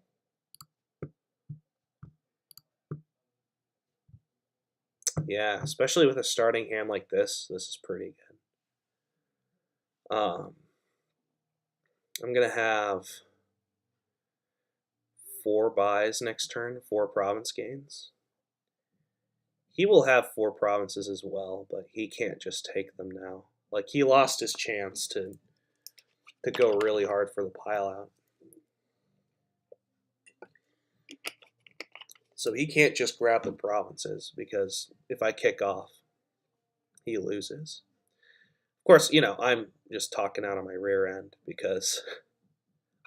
Yeah, especially with a starting hand like this is pretty good. I'm going to have 4 buys next turn, 4 province gains. He will have 4 provinces as well, but he can't just take them now. Like, he lost his chance to go really hard for the pile out. So he can't just grab the provinces, because if I kick off, he loses. Of course, you know, I'm just talking out of my rear end because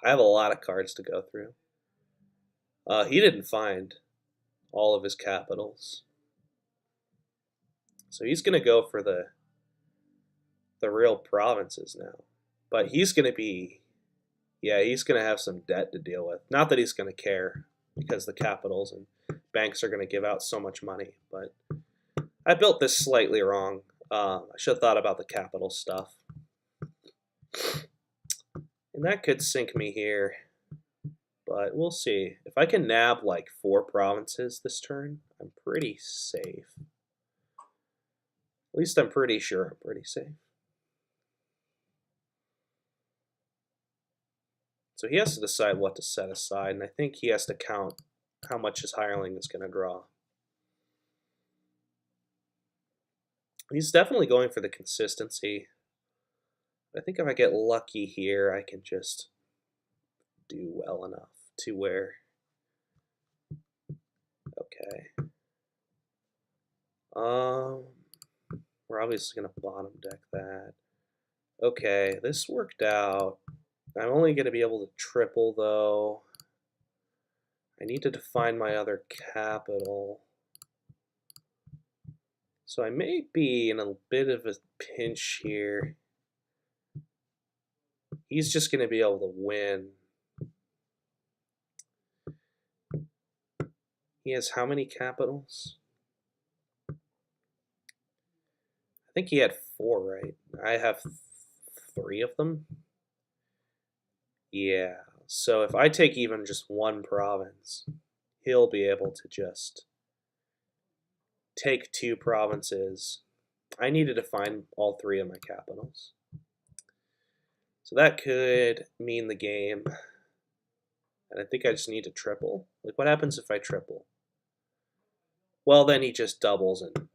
I have a lot of cards to go through. He didn't find all of his capitals. So he's going to go for the real provinces now. But he's going to be, yeah, he's going to have some debt to deal with. Not that he's going to care, because the capitals and banks are going to give out so much money. But I built this slightly wrong. I should have thought about the capital stuff. And that could sink me here. But we'll see. If I can nab like 4 provinces this turn, I'm pretty safe. At least I'm pretty sure I'm pretty safe. So he has to decide what to set aside, and I think he has to count how much his hireling is going to draw. He's definitely going for the consistency. I think if I get lucky here, I can just do well enough to where, okay. We're obviously going to bottom deck that. Okay, this worked out. I'm only going to be able to triple, though. I need to define my other capital. So I may be in a bit of a pinch here. He's just going to be able to win. He has how many capitals? I think he had 4, right? I have 3 of them. Yeah, so if I take even just 1 province, he'll be able to just take 2 provinces. I need to define all 3 of my capitals. So that could mean the game. And I think I just need to triple. Like, what happens if I triple? Well, then he just doubles and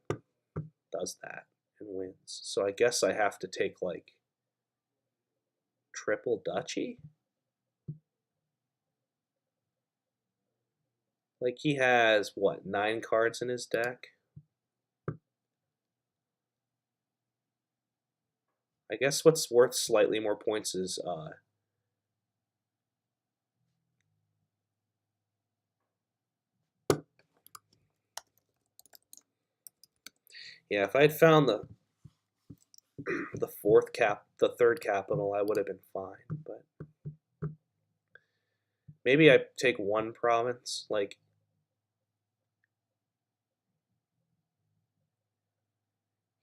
does that and wins. So I guess I have to take, like, triple duchy? Like, he has, what, 9 cards in his deck? I guess what's worth slightly more points is yeah, if I had found the third capital, I would have been fine. But maybe I take 1 province. Like,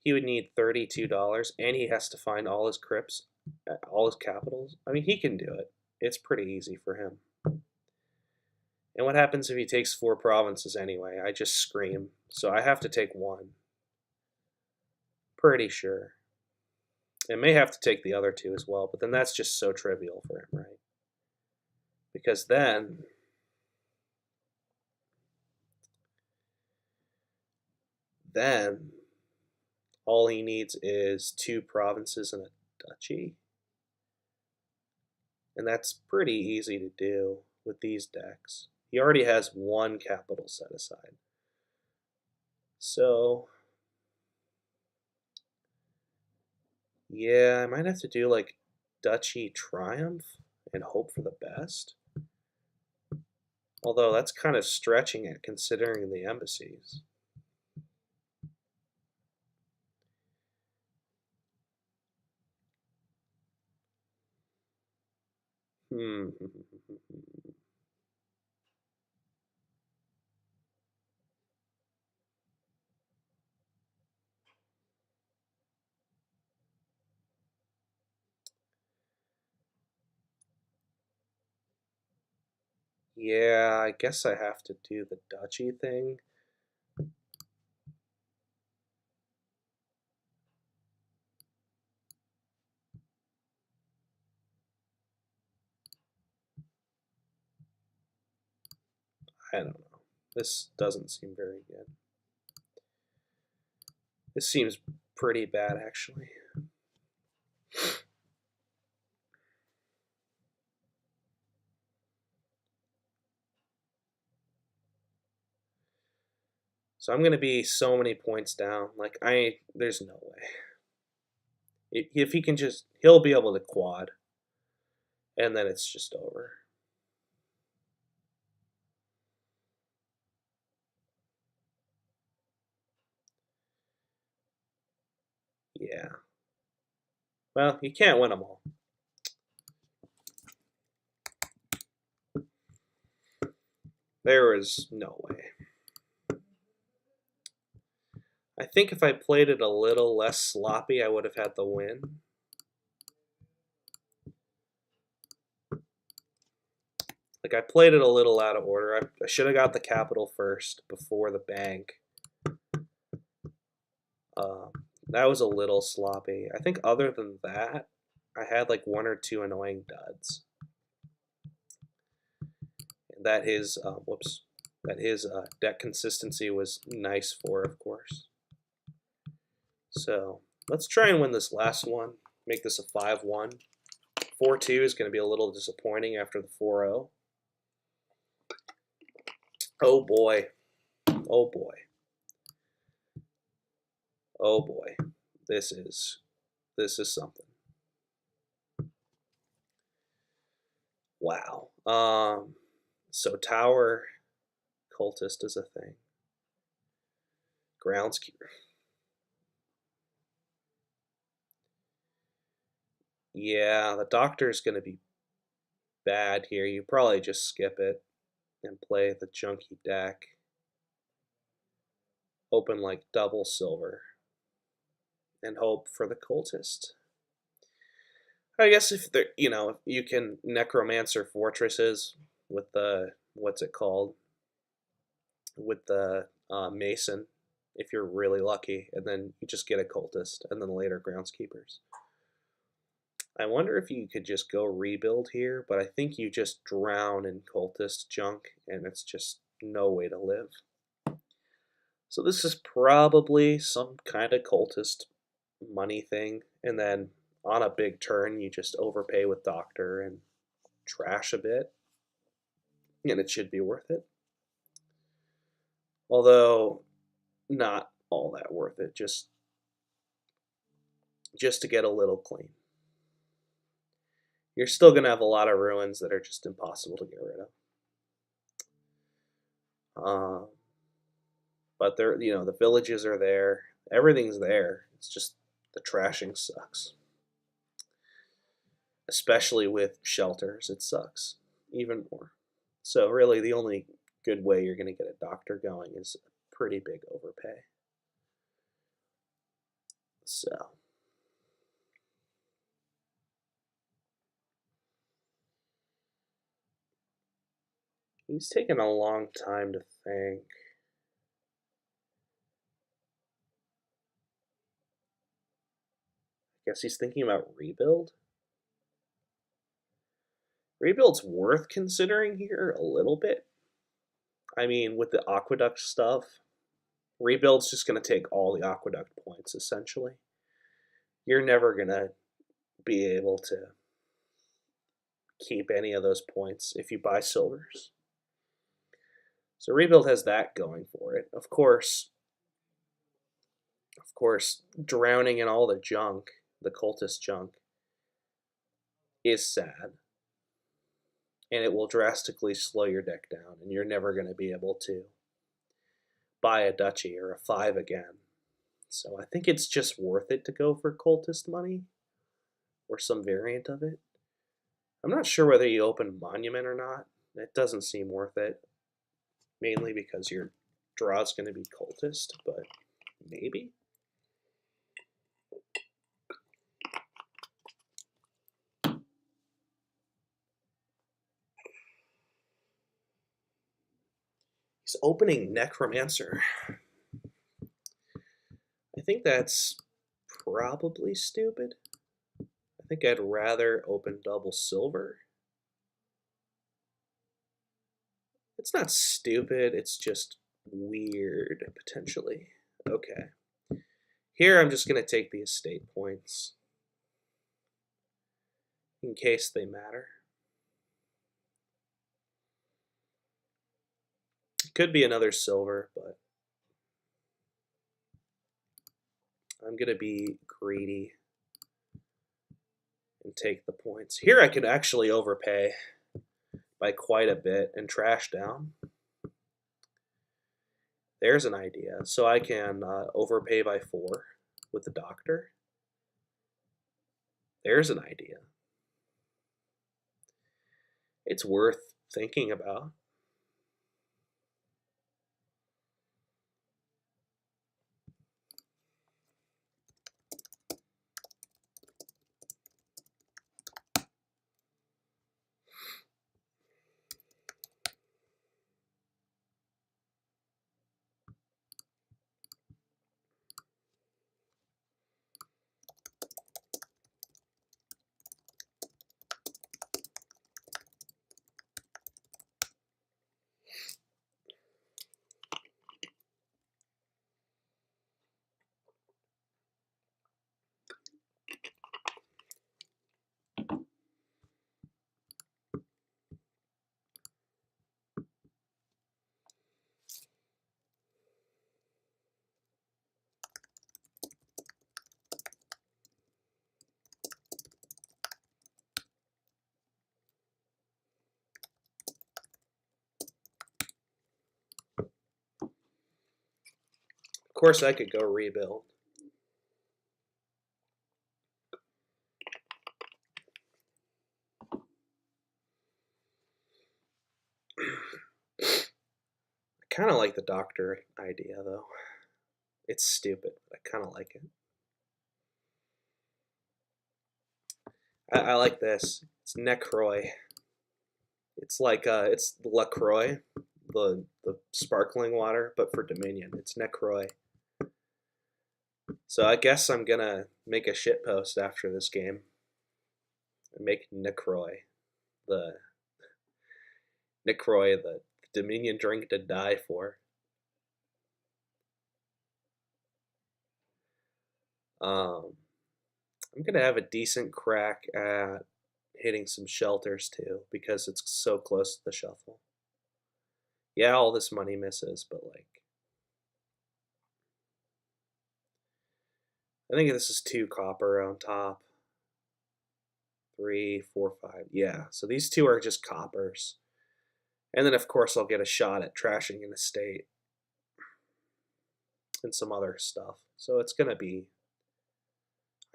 he would need $32, and he has to find all his crypts, all his capitals. I mean, he can do it. It's pretty easy for him. And what happens if he takes 4 provinces anyway? I just scream. So I have to take 1. Pretty sure. I may have to take the other 2 as well, but then that's just so trivial for him, right? Because then all he needs is 2 provinces and a duchy. And that's pretty easy to do with these decks. He already has 1 capital set aside. So, yeah, I might have to do like Duchy Triumph and hope for the best. Although that's kind of stretching it considering the embassies. Hmm. Yeah, I guess I have to do the duchy thing. I don't know. This doesn't seem very good. This seems pretty bad, actually. So I'm going to be so many points down. Like, there's no way. If he can just, he'll be able to quad. And then it's just over. Yeah. Well, you can't win them all. There is no way. I think if I played it a little less sloppy, I would have had the win. Like, I played it a little out of order. I should have got the capital first before the bank. That was a little sloppy. I think other than that, I had like 1 or 2 annoying duds. That his deck consistency was nice for, of course. So let's try and win this last one. Make this a 5-1. 4-2 is going to be a little disappointing after the 4-0. Oh boy. Oh boy. Oh boy. This is something. Wow. So tower cultist is a thing. Groundskeeper. Yeah, the doctor's going to be bad here. You probably just skip it and play the junky deck. Open like double silver and hope for the cultist. I guess if there, you can necromancer fortresses with the what's it called, with the mason, if you're really lucky, and then you just get a cultist, and then later groundskeepers. I wonder if you could just go rebuild here, but I think you just drown in cultist junk, and it's just no way to live. So this is probably some kind of cultist money thing, and then on a big turn, you just overpay with doctor and trash a bit, and it should be worth it. Although not all that worth it, just to get a little clean. You're still going to have a lot of ruins that are just impossible to get rid of. But they're, the villages are there. Everything's there. It's just the trashing sucks. Especially with shelters, it sucks even more. So really, the only good way you're going to get a doctor going is a pretty big overpay. So he's taken a long time to think. I guess he's thinking about rebuild. Rebuild's worth considering here a little bit. I mean, with the Aqueduct stuff, Rebuild's just going to take all the Aqueduct points, essentially. You're never going to be able to keep any of those points if you buy silvers. So Rebuild has that going for it. Of course, drowning in all the junk, the cultist junk, is sad. And it will drastically slow your deck down, and you're never going to be able to buy a duchy or a 5 again. So I think it's just worth it to go for cultist money or some variant of it. I'm not sure whether you open Monument or not. It doesn't seem worth it, mainly because your draw is going to be cultist, but maybe. He's opening Necromancer. I think that's probably stupid. I think I'd rather open double silver. It's not stupid, it's just weird, potentially. Okay. Here I'm just going to take the estate points in case they matter. It could be another silver, but I'm going to be greedy and take the points. Here I could actually overpay by quite a bit and trash down. There's an idea. So I can overpay by 4 with the doctor. There's an idea. It's worth thinking about. Of course, I could go rebuild. I kind of like the doctor idea, though. It's stupid, but I kind of like it. I like this. It's Necroy. It's like it's LaCroix, the sparkling water, but for Dominion. It's Necroy. So I guess I'm gonna make a shit post after this game and make Necroy the Dominion drink to die for. I'm gonna have a decent crack at hitting some shelters too because it's so close to the shuffle. Yeah, all this money misses, but like I think this is 2 copper on top. 3, 4, 5. Yeah, so these 2 are just coppers. And then, of course, I'll get a shot at trashing an estate and some other stuff. So it's going to be...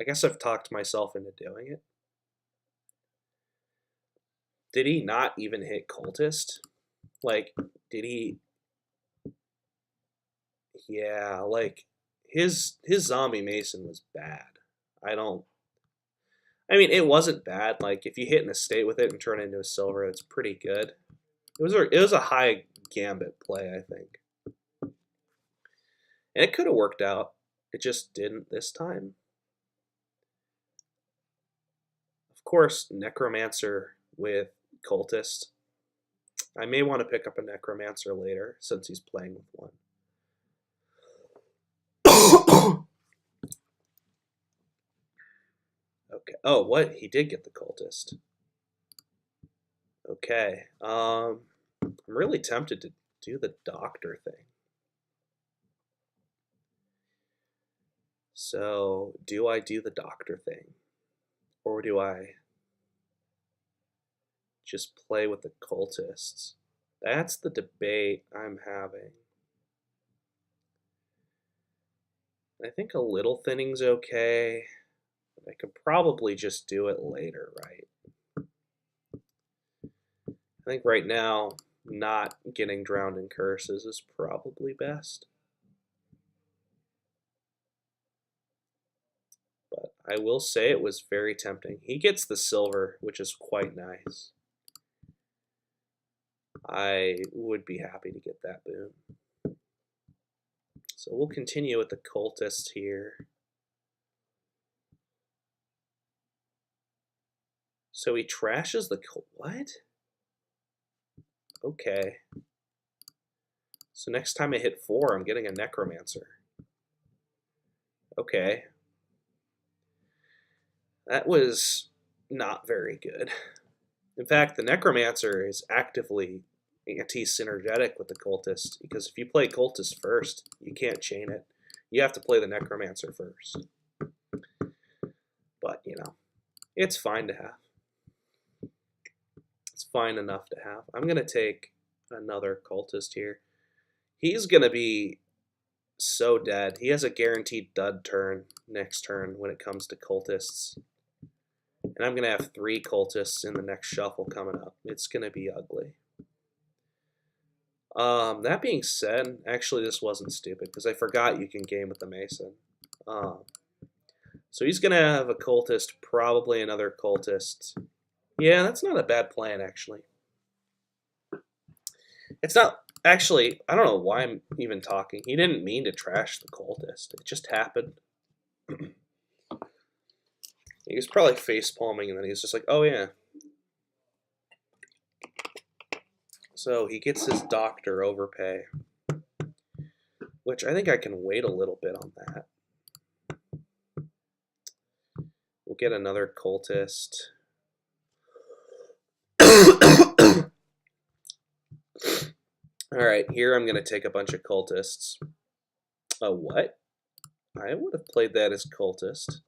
I guess I've talked myself into doing it. Did he not even hit Cultist? Like, did he... Yeah, like, his Zombie Mason was bad. I mean, it wasn't bad. Like, if you hit an estate with it and turn it into a silver, it's pretty good. It was a high gambit play, I think. And it could have worked out. It just didn't this time. Of course, Necromancer with cultist. I may want to pick up a necromancer later since he's playing with one. Okay. Oh, what? He did get the cultist. Okay. I'm really tempted to do the doctor thing. So, do I do the doctor thing? Or do I just play with the cultists? That's the debate I'm having. I think a little thinning's okay. But I could probably just do it later, right? I think right now, not getting drowned in curses is probably best. But I will say it was very tempting. He gets the silver, which is quite nice. I would be happy to get that boon. So we'll continue with the cultist here. So he trashes the what? Okay. So next time I hit 4, I'm getting a necromancer. Okay. That was not very good. In fact, the necromancer is actively anti-synergetic with the cultist, because if you play cultist first, you can't chain it. You have to play the necromancer first. But, you know, it's fine to have. It's fine enough to have. I'm going to take another cultist here. He's going to be so dead. He has a guaranteed dud turn next turn when it comes to cultists. And I'm going to have 3 cultists in the next shuffle coming up. It's going to be ugly. That being said, actually this wasn't stupid because I forgot you can game with the Mason. So he's going to have a cultist, probably another cultist. Yeah, that's not a bad plan, actually. It's not, actually, I don't know why I'm even talking. He didn't mean to trash the cultist. It just happened. He was probably face palming and then he's just like, oh yeah. So he gets his doctor overpay, which I think I can wait a little bit on that. We'll get another cultist. Alright, here I'm going to take a bunch of cultists. What? I would have played that as cultist.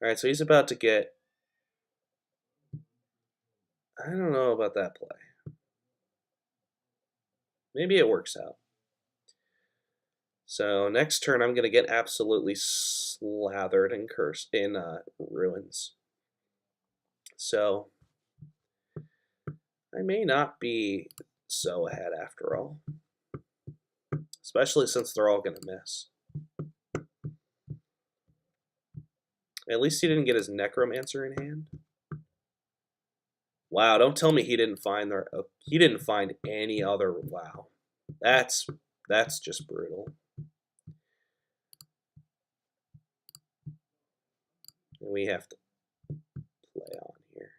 Alright, so he's about to get... I don't know about that play. Maybe it works out. So next turn I'm going to get absolutely slathered in ruins. So I may not be so ahead after all. Especially since they're all going to miss. At least he didn't get his necromancer in hand. Wow, don't tell me he didn't find any other. Wow. That's just brutal. And we have to play on here.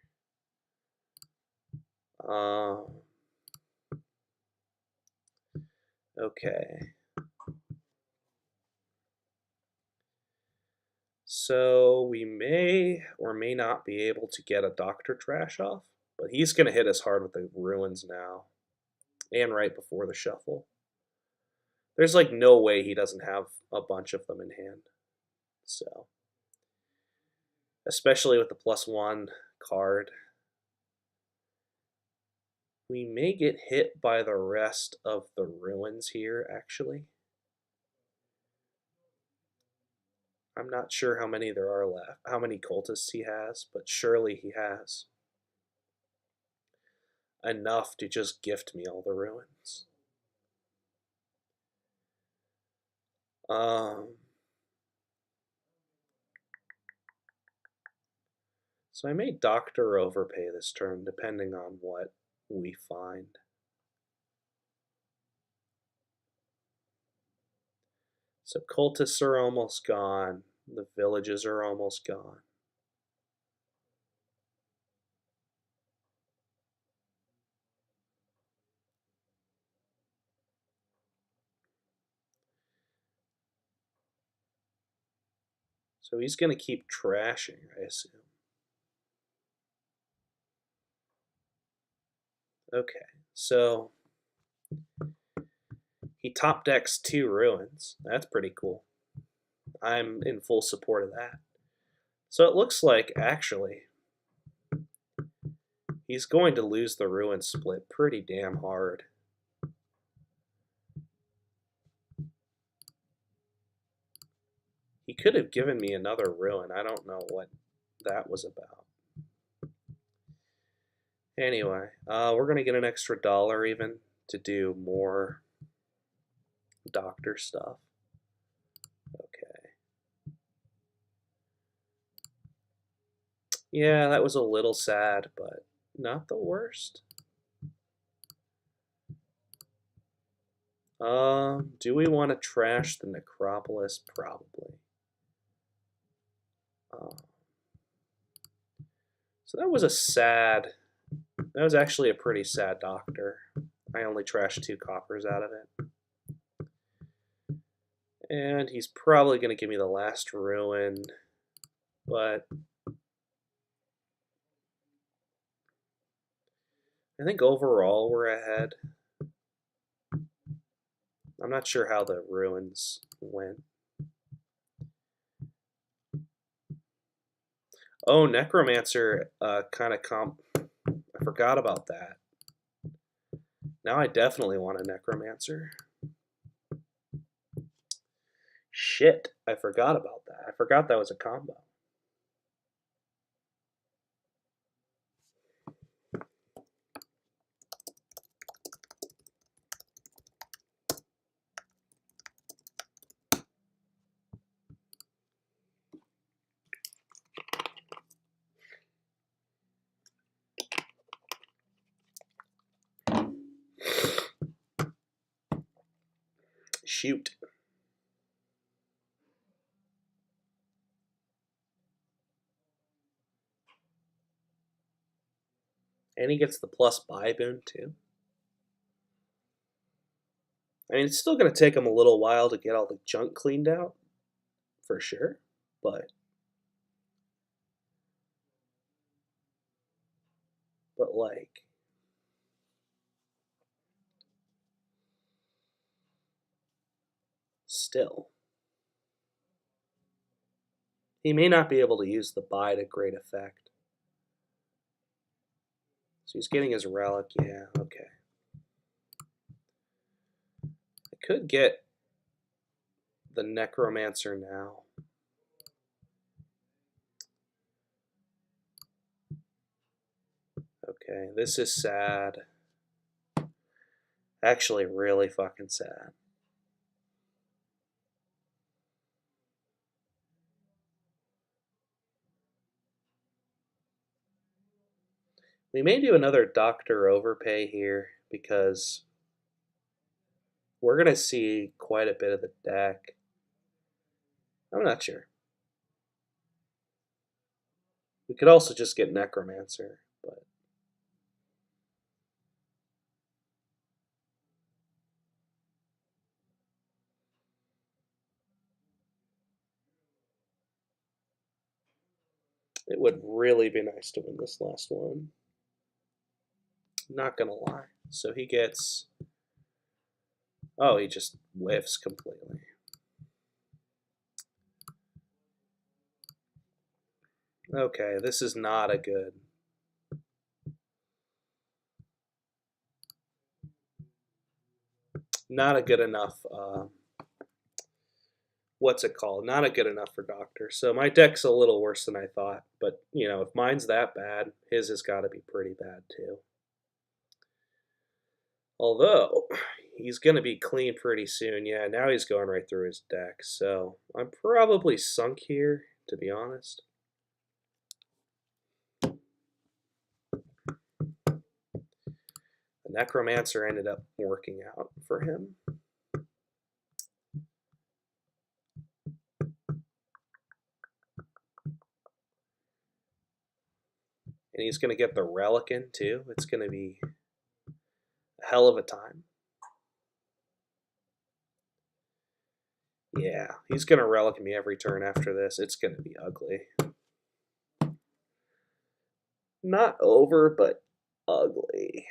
Okay. So we may or may not be able to get a Doctor Trash off, but he's going to hit us hard with the ruins now. And right before the shuffle. There's like no way he doesn't have a bunch of them in hand. So, especially with the +1 card. We may get hit by the rest of the ruins here, actually. I'm not sure how many there are left, how many cultists he has, but surely he has enough to just gift me all the ruins. So I may Doctor overpay this turn, depending on what we find. So cultists are almost gone. The villages are almost gone. So he's going to keep trashing, I assume. Okay, so he top decks 2 ruins. That's pretty cool. I'm in full support of that. So it looks like, actually, he's going to lose the ruin split pretty damn hard. He could have given me another ruin. I don't know what that was about. Anyway, we're going to get an extra $1 even to do more doctor stuff. Okay. Yeah, that was a little sad, but not the worst. Do we want to trash the necropolis? Probably. So that was that was actually a pretty sad doctor. I only trashed 2 coppers out of it. And he's probably going to give me the last ruin, but I think overall we're ahead. I'm not sure how the ruins went. Oh, Necromancer kind of I forgot about that. Now I definitely want a Necromancer. Shit, I forgot about that. I forgot that was a combo. Shoot. And he gets the plus buy boon too. I mean, it's still going to take him a little while to get all the junk cleaned out, for sure, but like, still. He may not be able to use the buy to great effect. So he's getting his relic, yeah, okay. I could get the Necromancer now. Okay, this is sad. Actually, really fucking sad. We may do another Doctor Overpay here because we're going to see quite a bit of the deck. I'm not sure. We could also just get Necromancer, but it would really be nice to win this last one. Not gonna lie. So he gets... Oh, he just whiffs completely. Okay, this is not a good... Not a good enough... what's it called? Not a good enough for Doctor. So my deck's a little worse than I thought. But, you know, if mine's that bad, his has got to be pretty bad too. Although, he's going to be clean pretty soon. Yeah, now he's going right through his deck. So I'm probably sunk here, to be honest. The Necromancer ended up working out for him. And he's going to get the Relic in too. It's going to be a hell of a time. Yeah, he's going to relic me every turn after this. It's going to be ugly. Not over, but ugly.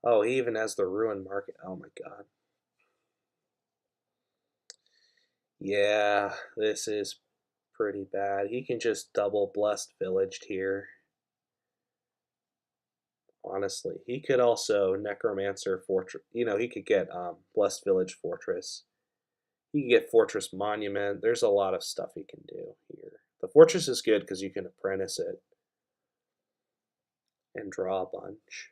Oh, he even has the Ruin Market. Oh my god. Yeah, this is pretty bad. He can just double Blessed Villaged here. Honestly, he could also Necromancer Fortress. You know, he could get Blessed Village Fortress. He can get Fortress Monument. There's a lot of stuff he can do here. The Fortress is good because you can apprentice it and draw a bunch.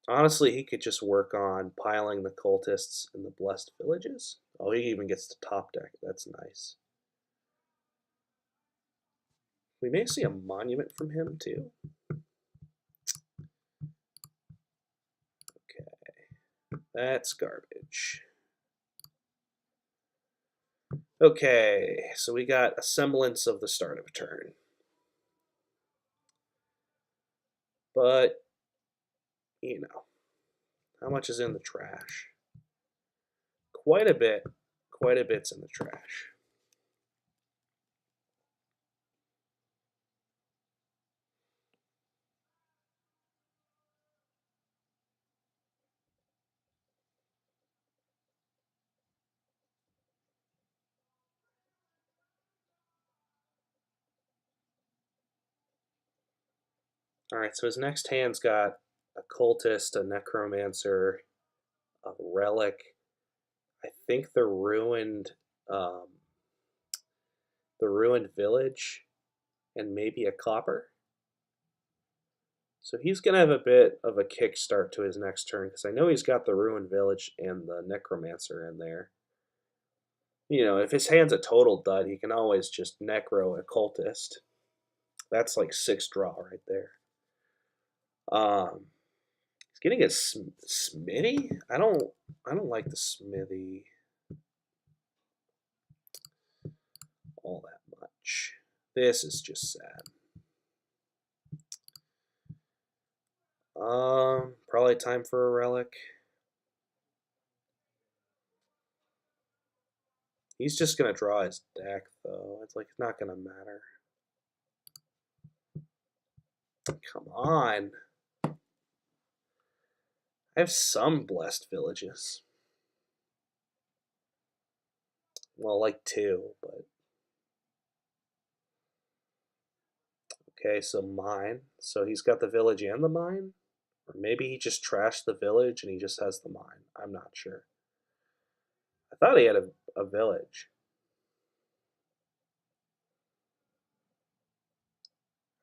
Honestly, he could just work on piling the cultists in the Blessed Villages. Oh, he even gets to top deck. That's nice. We may see a monument from him, too. Okay. That's garbage. Okay, so we got a semblance of the start of a turn. But, you know, how much is in the trash? Quite a bit. Quite a bit's in the trash. Alright, so his next hand's got a cultist, a necromancer, a relic. I think um, the ruined village, and maybe a copper. So he's gonna have a bit of a kickstart to his next turn because I know he's got the ruined village and the necromancer in there. You know, if his hand's a total dud, he can always just necro a cultist. That's like 6 draw right there. He's getting a smithy. I don't like the smithy all that much. This is just sad. Probably time for a relic. He's just gonna draw his deck though. It's like not gonna matter. Come on. I have some blessed villages. Well, like 2, but okay, so mine. So he's got the village and the mine? Or maybe he just trashed the village and he just has the mine. I'm not sure. I thought he had a village.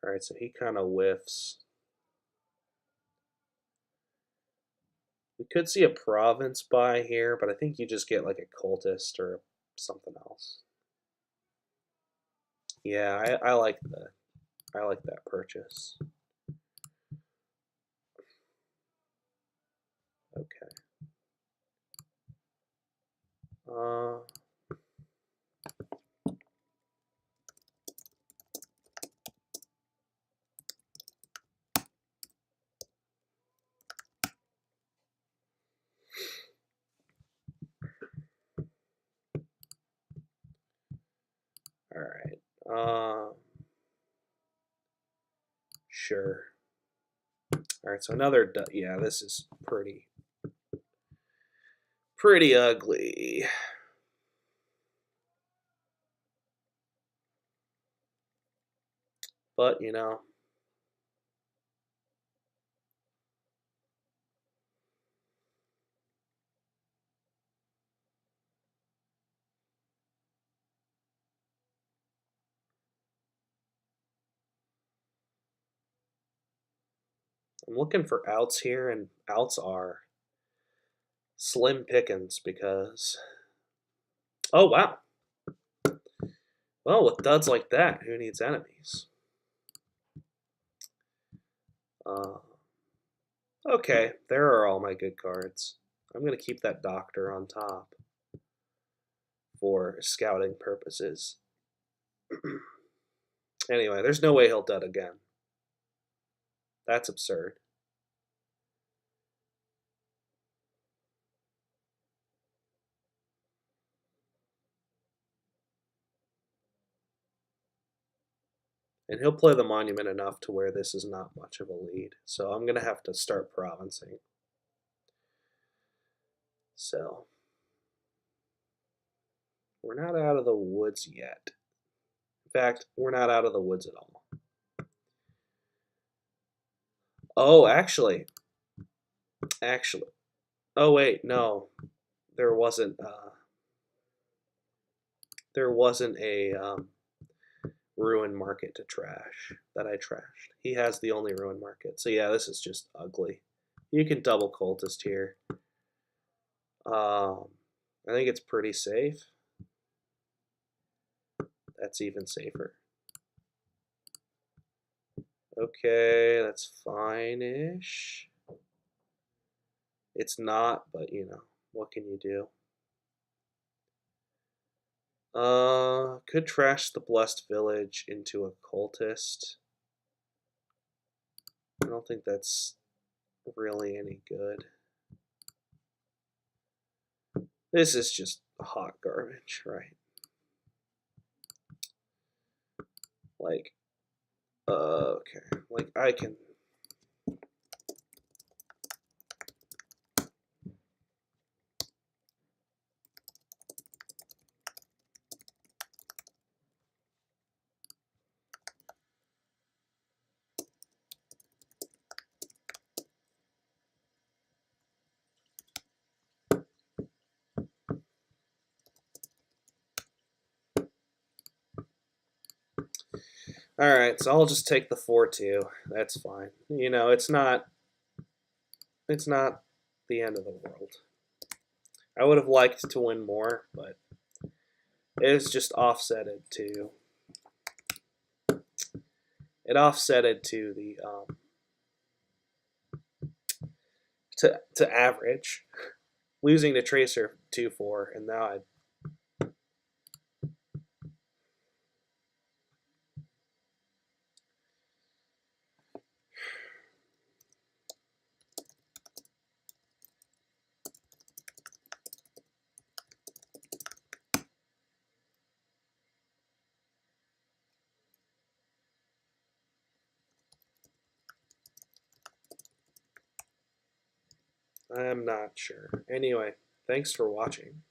Alright, so he kind of whiffs. We could see a province buy here, but I think you just get like a cultist or something else. Yeah, I like that purchase. Okay. Uh, all right. Sure. All right. So another. Yeah, this is pretty ugly. But you know, I'm looking for outs here, and outs are slim pickings because... Oh, wow. Well, with duds like that, who needs enemies? Okay, there are all my good cards. I'm going to keep that doctor on top for scouting purposes. Anyway, there's no way he'll dud again. That's absurd. And he'll play the monument enough to where this is not much of a lead. So I'm going to have to start provincing. So we're not out of the woods yet. In fact, we're not out of the woods at all. Oh, actually. Oh, wait, no. There wasn't a ruin market to trash that I trashed. He has the only ruin market. So yeah, this is just ugly. You can double cultist here. I think it's pretty safe. That's even safer. Okay, that's fine-ish. It's not, but you know, what can you do? Could trash the Blessed Village into a cultist. I don't think that's really any good. This is just hot garbage, right? Like, okay, like I can. All right, so I'll just take the 4-2. That's fine. You know, it's not the end of the world. I would have liked to win more, but it is just offsetted to the to average, losing to Tracer 2-4, and now I'm not sure. Anyway, thanks for watching.